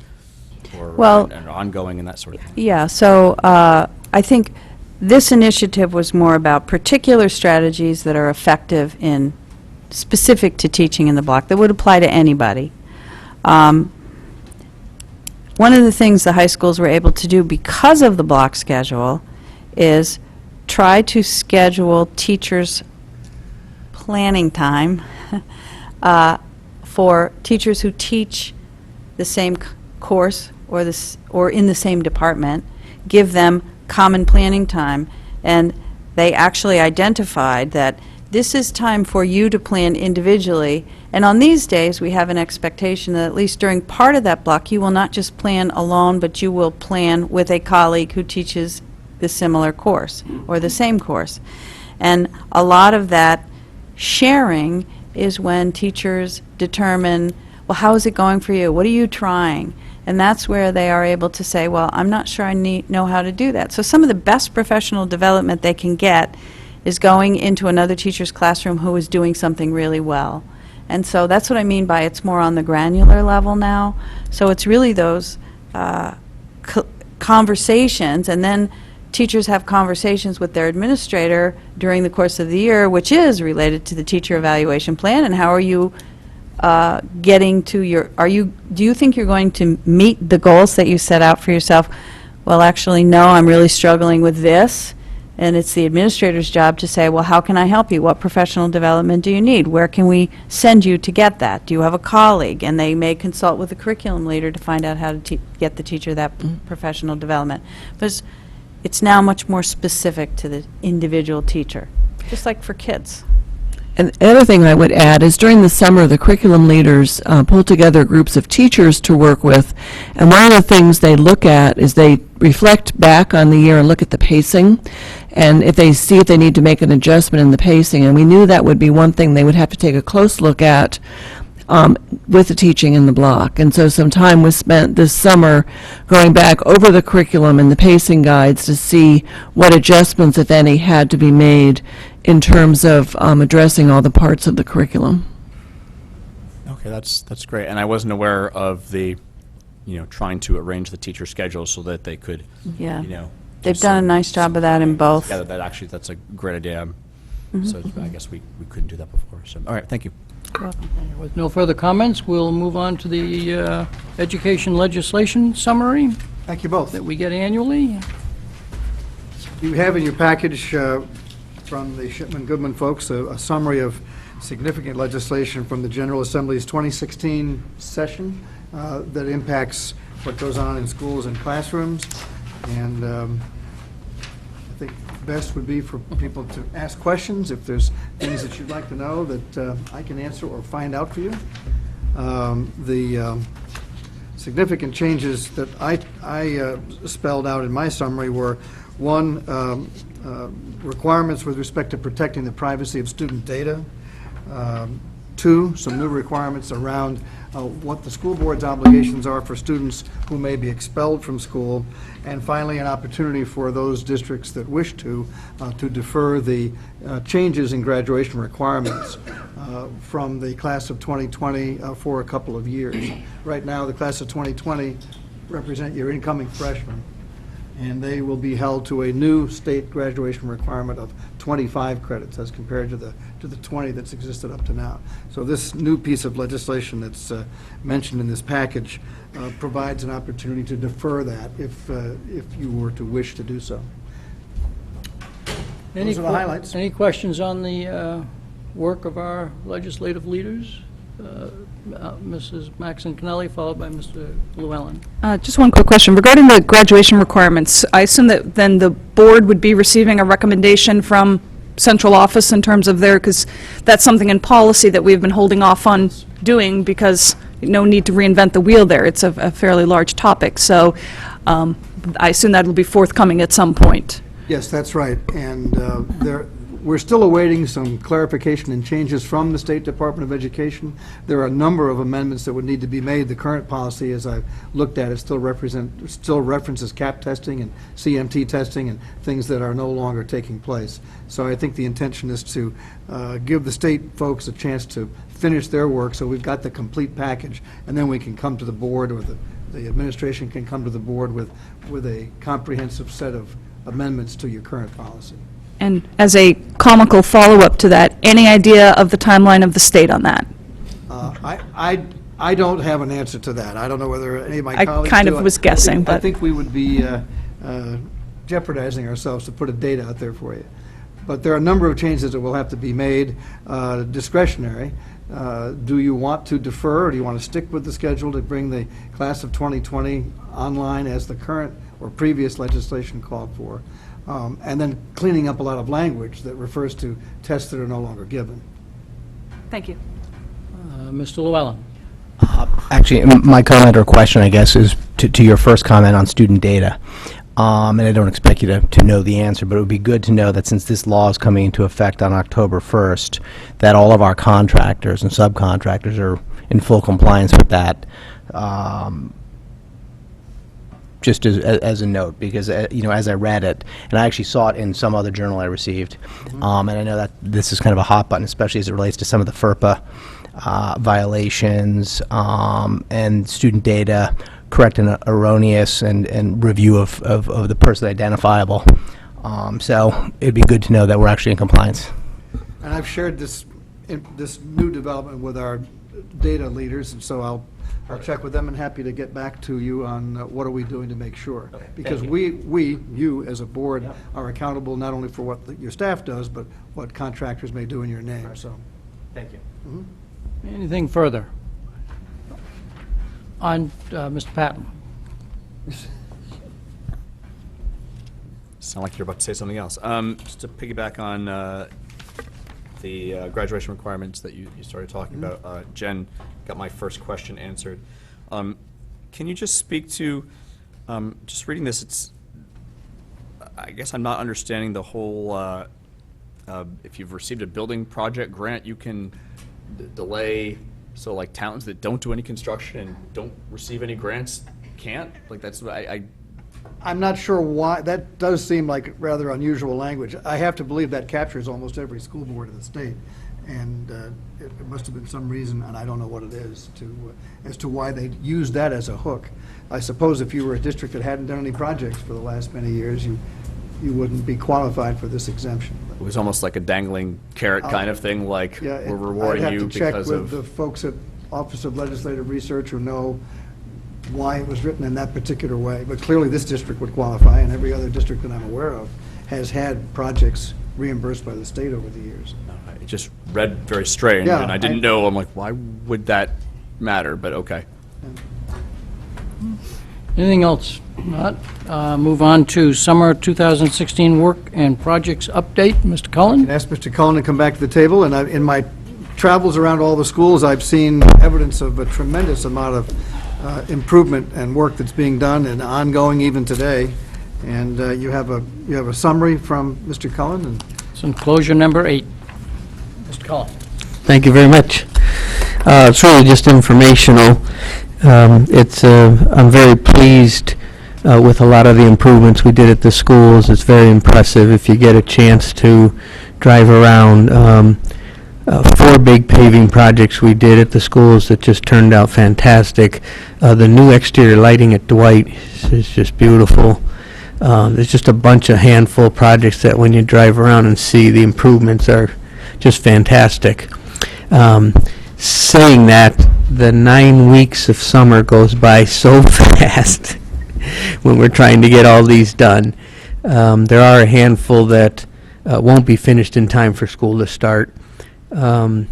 or and ongoing and that sort of thing. Yeah, so I think this initiative was more about particular strategies that are effective in specific to teaching in the block that would apply to anybody. One of the things the high schools were able to do because of the block schedule is try to schedule teachers' planning time for teachers who teach the same course or in the same department, give them common planning time, and they actually identified that this is time for you to plan individually, and on these days we have an expectation that at least during part of that block you will not just plan alone, but you will plan with a colleague who teaches the similar course or the same course. And a lot of that sharing is when teachers determine, well, how is it going for you? What are you trying? And that's where they are able to say, well, I'm not sure I know how to do that. So some of the best professional development they can get is going into another teacher's classroom who is doing something really well. And so that's what I mean by it's more on the granular level now. So it's really those conversations, and then teachers have conversations with their administrator during the course of the year, which is related to the teacher evaluation plan, and how are you getting to your, do you think you're going to meet the goals that you set out for yourself? Well, actually, no, I'm really struggling with this. And it's the administrator's job to say, well, how can I help you? What professional development do you need? Where can we send you to get that? Do you have a colleague? And they may consult with the curriculum leader to find out how to get the teacher that professional development. But it's now much more specific to the individual teacher, just like for kids. And the other thing I would add is during the summer, the curriculum leaders pull together groups of teachers to work with. And one of the things they look at is they reflect back on the year and look at the pacing. And if they see if they need to make an adjustment in the pacing. And we knew that would be one thing they would have to take a close look at with the teaching in the block. And so some time was spent this summer going back over the curriculum and the pacing guides to see what adjustments, if any, had to be made in terms of addressing all the parts of the curriculum. Okay, that's great. And I wasn't aware of the, trying to arrange the teacher schedule so that they could, Yeah. do They've done a some- nice job of that in both. Yeah, that's a great idea. So I guess we couldn't do that before. So, all right, thank you. With no further comments, we'll move on to the education legislation summary Thank you both. that we get annually. You have in your package from the Shipman-Goodman folks a summary of significant legislation from the General Assembly's 2016 session that impacts what goes on in schools and classrooms. And I think best would be for people to ask questions if there's things that you'd like to know that I can answer or find out for you. The significant changes that I spelled out in my summary were, one, requirements with respect to protecting the privacy of student data. Two, some new requirements around what the school board's obligations are for students who may be expelled from school. And finally, an opportunity for those districts that wish to defer the changes in graduation requirements from the class of 2020 for a couple of years. Right now, the class of 2020 represent your incoming freshmen, and they will be held to a new state graduation requirement of 25 credits as compared to the 20 that's existed up to now. So this new piece of legislation that's mentioned in this package provides an opportunity to defer that if you were to wish to do so. Those are the highlights. Any questions on the work of our legislative leaders? Mrs. Maxon Cannelli, followed by Mr. Llewellyn. Just one quick question. Regarding the graduation requirements, I assume that then the board would be receiving a recommendation from central office in terms of because that's something in policy that we've been holding off on doing because no need to reinvent the wheel there. It's a fairly large topic. So I assume that will be forthcoming at some point. Yes, that's right. And we're still awaiting some clarification and changes from the State Department of Education. There are a number of amendments that would need to be made. The current policy, as I've looked at it, still references CAP testing and CMT testing and things that are no longer taking place. So I think the intention is to give the state folks a chance to finish their work so we've got the complete package, and then we can come to the board, or the administration can come to the board with a comprehensive set of amendments to your current policy. And as a comical follow-up to that, any idea of the timeline of the state on that? I don't have an answer to that. I don't know whether any of my I colleagues kind do. of was guessing, I but- think we would be jeopardizing ourselves to put a date out there for you. But there are a number of changes that will have to be made, discretionary. Do you want to defer, or do you want to stick with the schedule to bring the class of 2020 online as the current or previous legislation called for? And then cleaning up a lot of language that refers to tests that are no longer given. Thank you. Mr. Llewellyn. Actually, my comment or question, I guess, is to your first comment on student data. And I don't expect you to know the answer, but it would be good to know that since this law is coming into effect on October 1st, that all of our contractors and subcontractors are in full compliance with that. Just as a note, because, as I read it, and I actually saw it in some other journal I received, and I know that this is kind of a hot button, especially as it relates to some of the FERPA violations and student data, correct and erroneous, and review of the person identifiable. So it'd be good to know that we're actually in compliance. And I've shared this new development with our data leaders, and so I'll check with them, and happy to get back to you on what are we doing to make sure. Okay, Because you as a board are accountable not only for what your staff does, but what contractors may do in your name, so. Thank you. Anything further? On Mr. Patton. Sound like you're about to say something else. Just to piggyback on the graduation requirements that you started talking about. Jen got my first question answered. Can you just speak to, just reading this, I guess I'm not understanding the whole, if you've received a building project grant, you can delay, so like towns that don't do any construction and don't receive any grants can't? Like that's what I'm not sure why, that does seem like rather unusual language. I have to believe that captures almost every school board in the state, and it must have been some reason, and I don't know what it is, as to why they use that as a hook. I suppose if you were a district that hadn't done any projects for the last many years, you wouldn't be qualified for this exemption. It was almost like a dangling carrot kind of thing, like we're rewarding you because I'd have to check of... with the folks at Office of Legislative Research who know why it was written in that particular way. But clearly this district would qualify, and every other district that I'm aware of has had projects reimbursed by the state over the years. It just read very strange, Yeah, and I didn't know, I'm like, why would that matter? But okay. Anything else? Not. Move on to summer 2016 work and projects update. Mr. Cullen? Ask Mr. Cullen to come back to the table, and in my travels around all the schools, I've seen evidence of a tremendous amount of improvement and work that's being done and ongoing even today. And you have a summary from Mr. Cullen. And It's enclosure number 8. Mr. Cullen? Thank you very much. It's really just informational. I'm very pleased with a lot of the improvements we did at the schools. It's very impressive if you get a chance to drive around. 4 big paving projects we did at the schools that just turned out fantastic. The new exterior lighting at Dwight is just beautiful. There's just a bunch of handful of projects that when you drive around and see, the improvements are just fantastic. Saying that, the 9 weeks of summer goes by so fast when we're trying to get all these done. There are a handful that won't be finished in time for school to start. None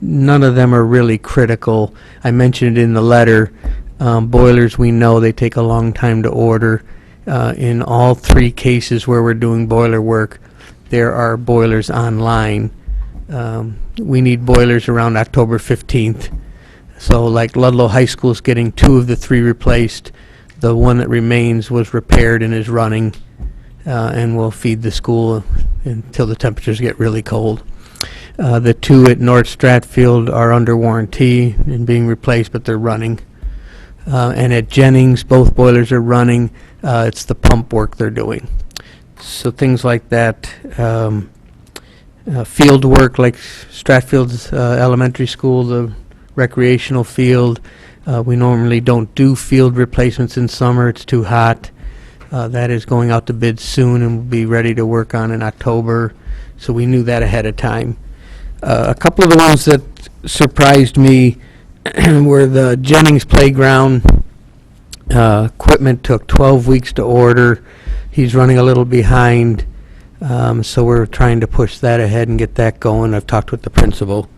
of them are really critical. I mentioned it in the letter. Boilers, we know they take a long time to order. In all 3 cases where we're doing boiler work, there are boilers online. We need boilers around October 15th. So like Ludlow High School's getting 2 of the 3 replaced. The one that remains was repaired and is running, and will feed the school until the temperatures get really cold. The 2 at North Stratfield are under warranty and being replaced, but they're running. And at Jennings, both boilers are running. It's the pump work they're doing. So things like that. Field work, like Stratfield's elementary school, the recreational field. We normally don't do field replacements in summer. It's too hot. That is going out to bid soon and will be ready to work on in October. So we knew that ahead of time. A couple of the ones that surprised me were the Jennings playground. Equipment took 12 weeks to order. He's running a little behind, so we're trying to push that ahead and get that going. I've talked with the principal.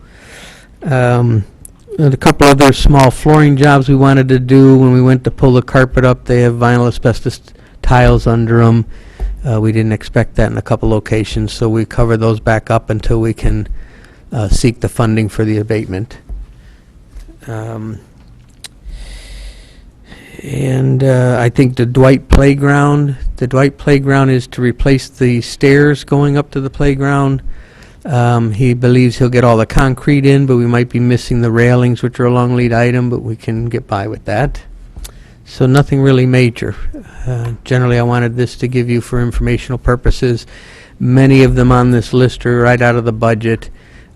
And a couple other small flooring jobs we wanted to do. When we went to pull the carpet up, they have vinyl asbestos tiles under them. We didn't expect that in a couple locations, so we cover those back up until we can seek the funding for the abatement. And I think the Dwight playground is to replace the stairs going up to the playground. He believes he'll get all the concrete in, but we might be missing the railings, which are a long lead item, but we can get by with that. So nothing really major. Generally, I wanted this to give you for informational purposes. Many of them on this list are right out of the budget.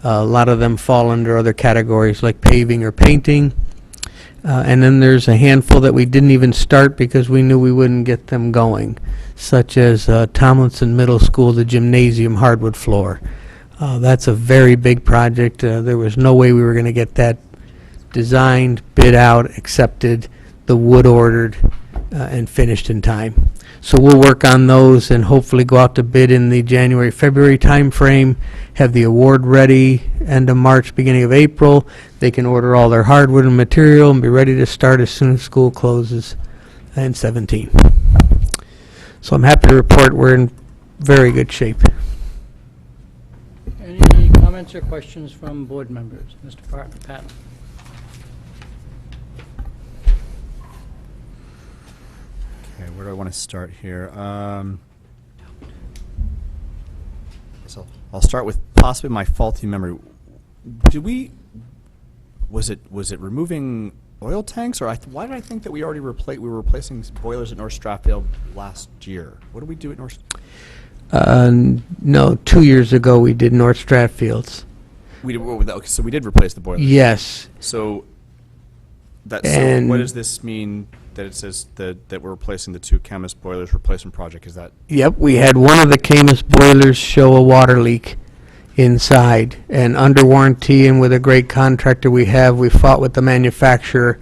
A lot of them fall under other categories like paving or painting. And then there's a handful that we didn't even start because we knew we wouldn't get them going, such as Tomlinson Middle School, the gymnasium hardwood floor. That's a very big project. There was no way we were going to get that designed, bid out, accepted, the wood ordered, and finished in time. So we'll work on those and hopefully go out to bid in the January-February timeframe, have the award ready end of March, beginning of April. They can order all their hardwood and material and be ready to start as soon as school closes in 17. So I'm happy to report we're in very good shape. Any comments Comments or questions from board members? Mr. Patton? Okay, where do I want to start here? So I'll start with possibly my faulty memory. Was it removing oil tanks, or why did I think that we already we were replacing boilers at North Stratfield last year? What did we do at North? No, 2 years ago, we did North Stratfields. We did, okay, so we did replace the boilers. Yes. So so And- what does this mean that it says that we're replacing the two Camus boilers replacement project? Is that Yep, we had one of the Camus boilers show a water leak inside, and under warranty and with a great contractor we fought with the manufacturer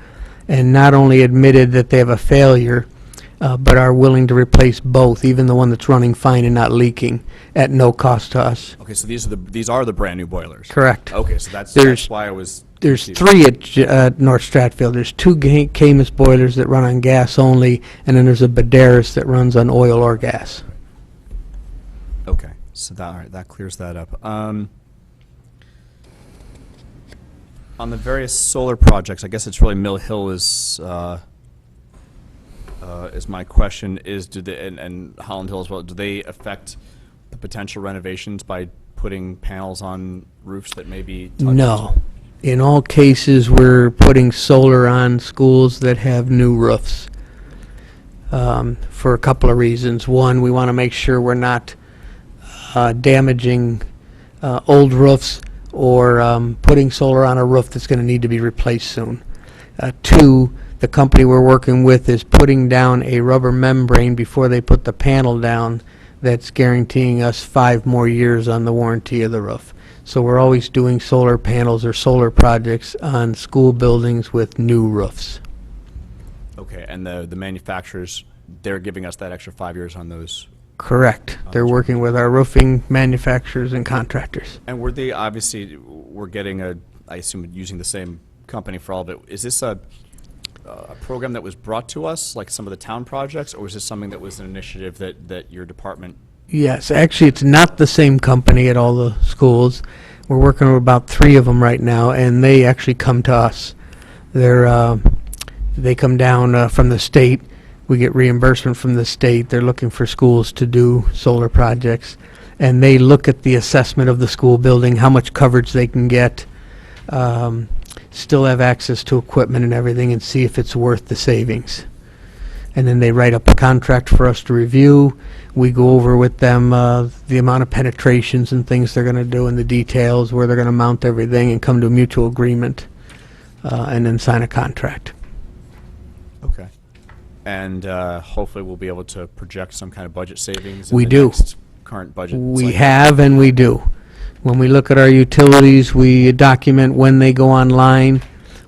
and not only admitted that they have a failure, but are willing to replace both, even the one that's running fine and not leaking, at no cost to us. okay? So these are the brand new boilers. Correct. Okay, so that's why I was. There's confused. 3 at North Stratfield. There's 2 Camus boilers that run on gas only, and then there's a Badaris that runs on oil or gas. Okay, so all right, that clears that up. On the various solar projects, I guess it's really Mill Hill is my question. And Holland Hill as well. Do they affect the potential renovations by putting panels on roofs that may be touched? No. In all cases, we're putting solar on schools that have new roofs for a couple of reasons. One, we want to make sure we're not damaging old roofs or putting solar on a roof that's going to need to be replaced soon. 2, the company we're working with is putting down a rubber membrane before they put the panel down that's guaranteeing us 5 more years on the warranty of the roof. So we're always doing solar panels or solar projects on school buildings with new roofs. Okay, and the manufacturers, they're giving us that extra 5 years on those. Correct. They're working with our roofing manufacturers and contractors. And we're getting I assume using the same company for all of it. Is this a program that was brought to us, like some of the town projects, or is this something that was an initiative that your department? Yes, actually, it's not the same company at all the schools. We're working with about 3 of them right now, and they actually come to us. They come down from the state. We get reimbursement from the state. They're looking for schools to do solar projects, and they look at the assessment of the school building, how much coverage they can get, still have access to equipment and everything, and see if it's worth the savings. And then they write up a contract for us to review. We go over with them the amount of penetrations and things they're going to do and the details, where they're going to mount everything, and come to a mutual agreement, and then sign a contract. Okay. And hopefully we'll be able to project some kind of budget savings in We the do. next current budget We cycle. have and we do. When we look at our utilities, we document when they go online,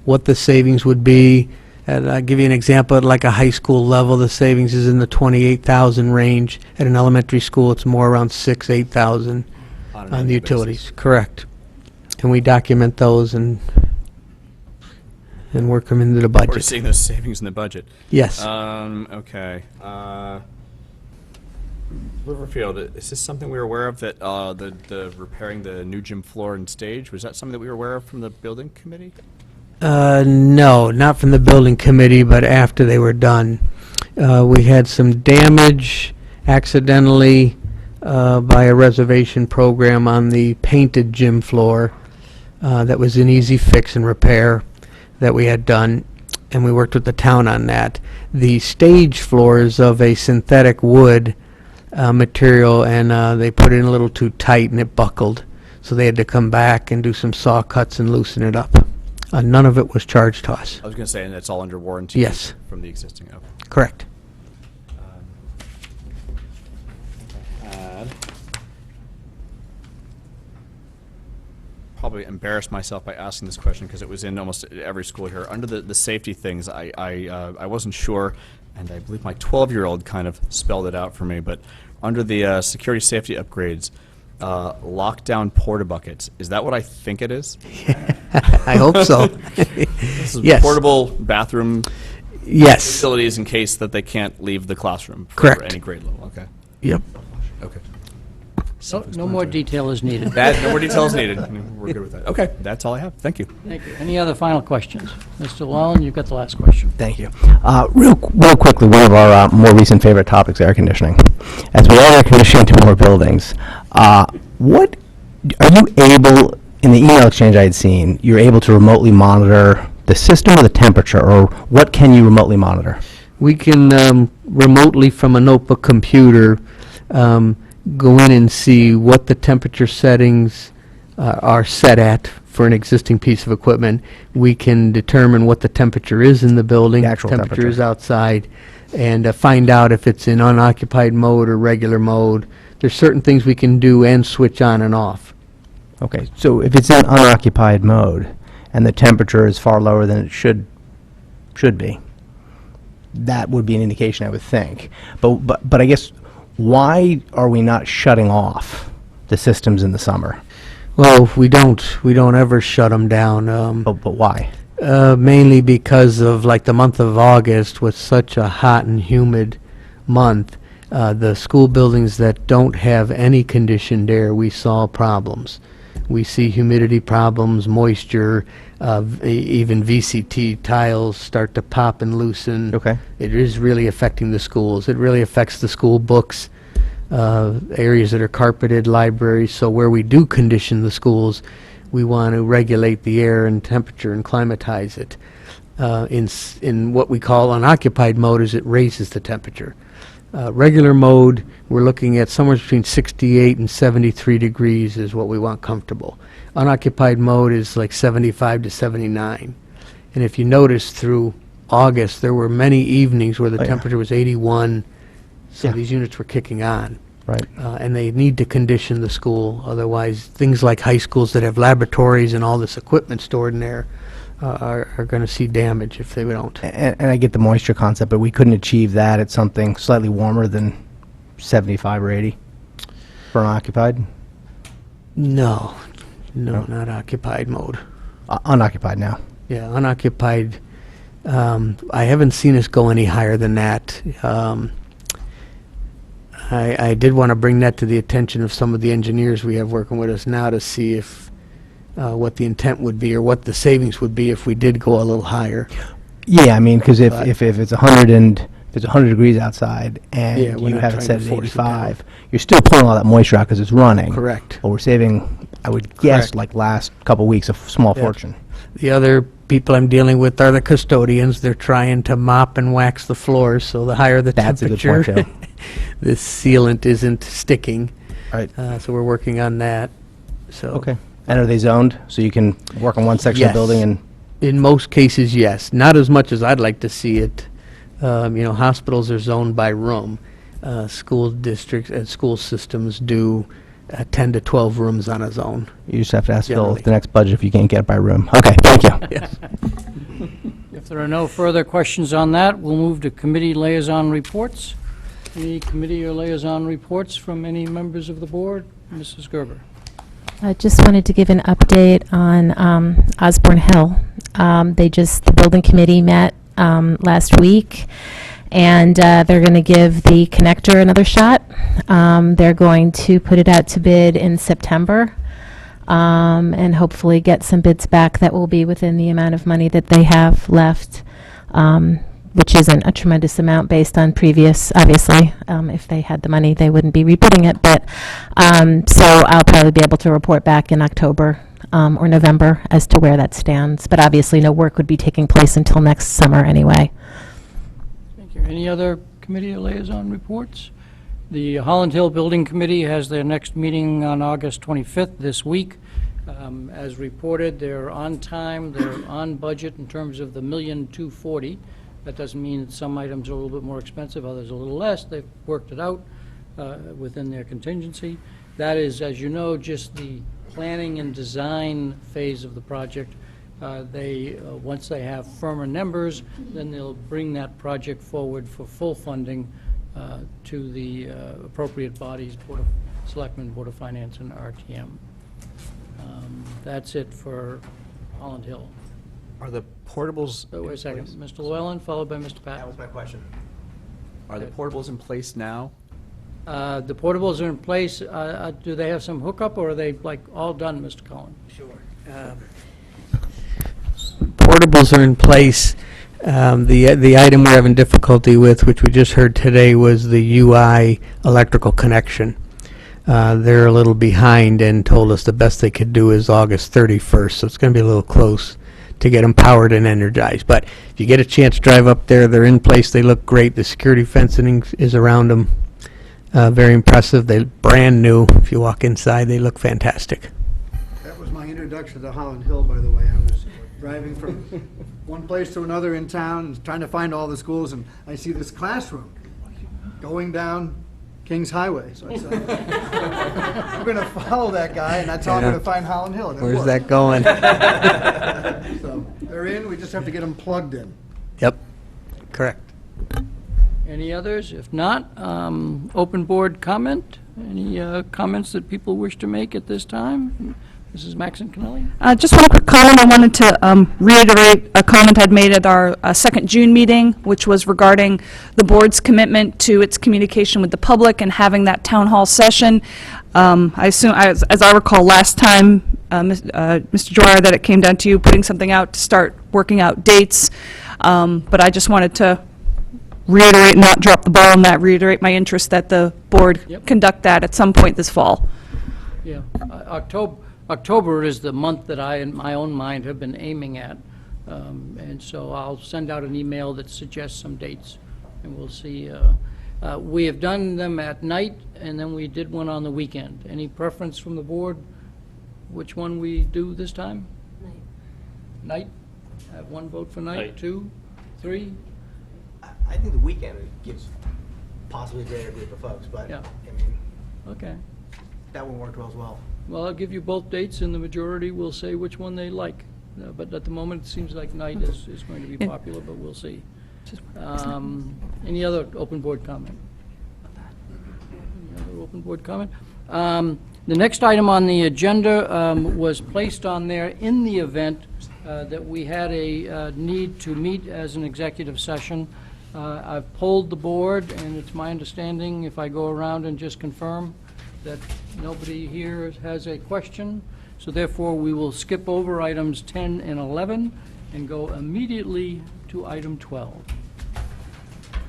what the savings would be. And I'll give you an example, at like a high school level, the savings is in the 28,000 range. At an elementary school, it's more around 6,000, 8,000 On an on the annual utilities. basis. Correct. And we document those and work them into the We're budget. seeing those savings in the budget. Yes. Okay. Riverfield, is this something we were aware of, that the repairing the new gym floor and stage? Was that something that we were aware of from the building committee? No, not from the building committee, but after they were done. We had some damage accidentally by a reservation program on the painted gym floor that was an easy fix and repair that we had done, and we worked with the town on that. The stage floor is of a synthetic wood material, and they put it in a little too tight and it buckled, so they had to come back and do some saw cuts and loosen it up. None of it was charged to us. I was going to say, and it's all under warranty? Yes. From the existing, okay. Correct. Probably embarrassed myself by asking this question because it was in almost every school here. Under the safety things, I wasn't sure, and I believe my 12-year-old kind of spelled it out for me, but under the security safety upgrades, lockdown porta buckets, is that what I think it is? I hope so. This is Yes. portable bathroom Yes. facilities in case that they can't leave the classroom for Correct. any grade level, okay? Yep. Okay. No more detail is needed. No more details needed. We're good with that. Okay, that's all I have. Thank you. Thank you. Any other final questions? Mr. Llewellyn, you've got the last question. Thank you. Real quickly, one of our more recent favorite topics, air conditioning. As we add air conditioning to more buildings, what are you able, in the email exchange I had seen, you're able to remotely monitor the system or the temperature, or what can you remotely monitor? We can remotely from a notebook computer go in and see what the temperature settings are set at for an existing piece of equipment. We can determine what the temperature is in the building. The actual temperature. is outside, and find out if it's in unoccupied mode or regular mode. There's certain things we can do and switch on and off. Okay, so if it's in unoccupied mode and the temperature is far lower than it should be, that would be an indication, I would think. But I guess, why are we not shutting off the systems in the summer? Well, we don't ever shut them down. But why? Mainly because of, like, the month of August was such a hot and humid month. The school buildings that don't have any conditioned air, we saw problems. We see humidity problems, moisture, even VCT tiles start to pop and loosen. Okay. It is really affecting the schools. It really affects the school books, areas that are carpeted, libraries. So where we do condition the schools, we want to regulate the air and temperature and climatize it. In what we call unoccupied mode, is it raises the temperature. Regular mode, we're looking at somewhere between 68 and 73 degrees is what we want comfortable. Unoccupied mode is like 75 to 79. And if you notice through August, there were many evenings where the temperature was 81, so these units were kicking on. Right. And they need to condition the school, otherwise things like high schools that have laboratories and all this equipment stored in there are going to see damage if they don't. And I get the moisture concept, but we couldn't achieve that at something slightly warmer than 75 or 80 for unoccupied? No, not occupied mode. Unoccupied now. Yeah, unoccupied, I haven't seen us go any higher than that. I did want to bring that to the attention of some of the engineers we have working with us now to see if what the intent would be or what the savings would be if we did go a little higher. Yeah, I mean, because if it's 100 and if it's 100 degrees outside and we're you not have it trying set to at force it down. 85, you're still pulling all that moisture out because it's running. Correct. But we're saving, I would guess, Correct. like last couple weeks, a small Yeah. fortune. The other people I'm dealing with are the custodians. They're trying to mop and wax the floors, so the higher the That's a good temperature, point, too. the sealant isn't sticking. Right. So we're working on that. So Okay. And are they zoned, so you can work on one section of Yes. the building and... in most cases, yes. Not as much as I'd like to see it. Hospitals are zoned by room. School districts and school systems do 10 to 12 rooms on a zone. You just have to ask Phil Generally. at the next budget if you can't get it by room. Okay, thank you. Yes. If there are no further questions on that, we'll move to committee liaison reports. Any committee or liaison reports from any members of the board? Mrs. Gerber. I just wanted to give an update on Osborne Hill. The building committee met last week, and they're going to give the connector another shot. They're going to put it out to bid in September, and hopefully get some bids back that will be within the amount of money that they have left, which isn't a tremendous amount based on previous, obviously. If they had the money, they wouldn't be rebidding it, but, so I'll probably be able to report back in October or November as to where that stands, but obviously no work would be taking place until next summer anyway. Thank you. Any other committee or liaison reports? The Holland Hill Building Committee has their next meeting on August 25th this week. As reported, they're on time, they're on budget in terms of the $1,240,000. That doesn't mean that some items are a little bit more expensive, others a little less. They've worked it out within their contingency. That is, as you know, just the planning and design phase of the project. Once they have firmer numbers, then they'll bring that project forward for full funding to the appropriate bodies, Board of Selectmen, Board of Finance, and RTM. That's it for Holland Hill. Are the portables? So wait a second, Mr. Llewellyn, followed by Mr. Patton. That was my question. Are the portables in place now? The portables are in place. Do they have some hookup, or are they like all done, Mr. Cullen? Sure. Portables are in place. The item we're having difficulty with, which we just heard today, was the UI electrical connection. They're a little behind and told us the best they could do is August 31st, so it's going to be a little close to get them powered and energized. But if you get a chance to drive up there, they're in place. They look great. The security fencing is around them. Very impressive. They're brand new. If you walk inside, they look fantastic. That was my introduction to Holland Hill, by the way. I was driving from one place to another in town and trying to find all the schools, and I see this classroom going down Kings Highway. So I said, I'm going to follow that guy, and that's how I'm going to find Holland Hill. And it Where's worked. that going? So they're in. We just have to get them plugged in. Yep, correct. Any others? If not, open board comment? Any comments that people wish to make at this time? Mrs. Maxon Connelly? Just one quick comment. I wanted to reiterate a comment I'd made at our second June meeting, which was regarding the board's commitment to its communication with the public and having that town hall session. I assume, as I recall last time, Mr. Dwyer, that it came down to you putting something out to start working out dates. But I just wanted to reiterate, not drop the ball on that, reiterate my interest that the board conduct that at some point this fall. Yeah, October is the month that I, in my own mind, have been aiming at. And so I'll send out an email that suggests some dates, and we'll see. We have done them at night, and then we did one on the weekend. Any preference from the board, which one we do this time? Night. Have one vote for night, 2, 3? I think the weekend gives possibly a greater group of folks, but, Yeah. I mean, Okay. that one worked well as well. Well, I'll give you both dates, and the majority will say which one they like. But at the moment, it seems like night is going to be popular, but we'll see. Any other open board comment? Any other open board comment? The next item on the agenda was placed on there in the event that we had a need to meet as an executive session. I've polled the board, and it's my understanding, if I go around and just confirm, that nobody here has a question. So therefore, we will skip over items 10 and 11 and go immediately to item 12.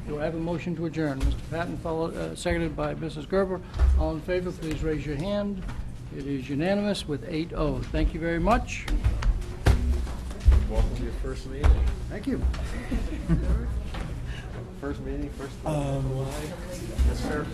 Do I have a motion to adjourn? Mr. Patton, seconded by Mrs. Gerber. All in favor, please raise your hand. It is unanimous with 8-0. Thank you very much. Welcome to your first meeting. Thank you. First meeting, first. Yes, sir.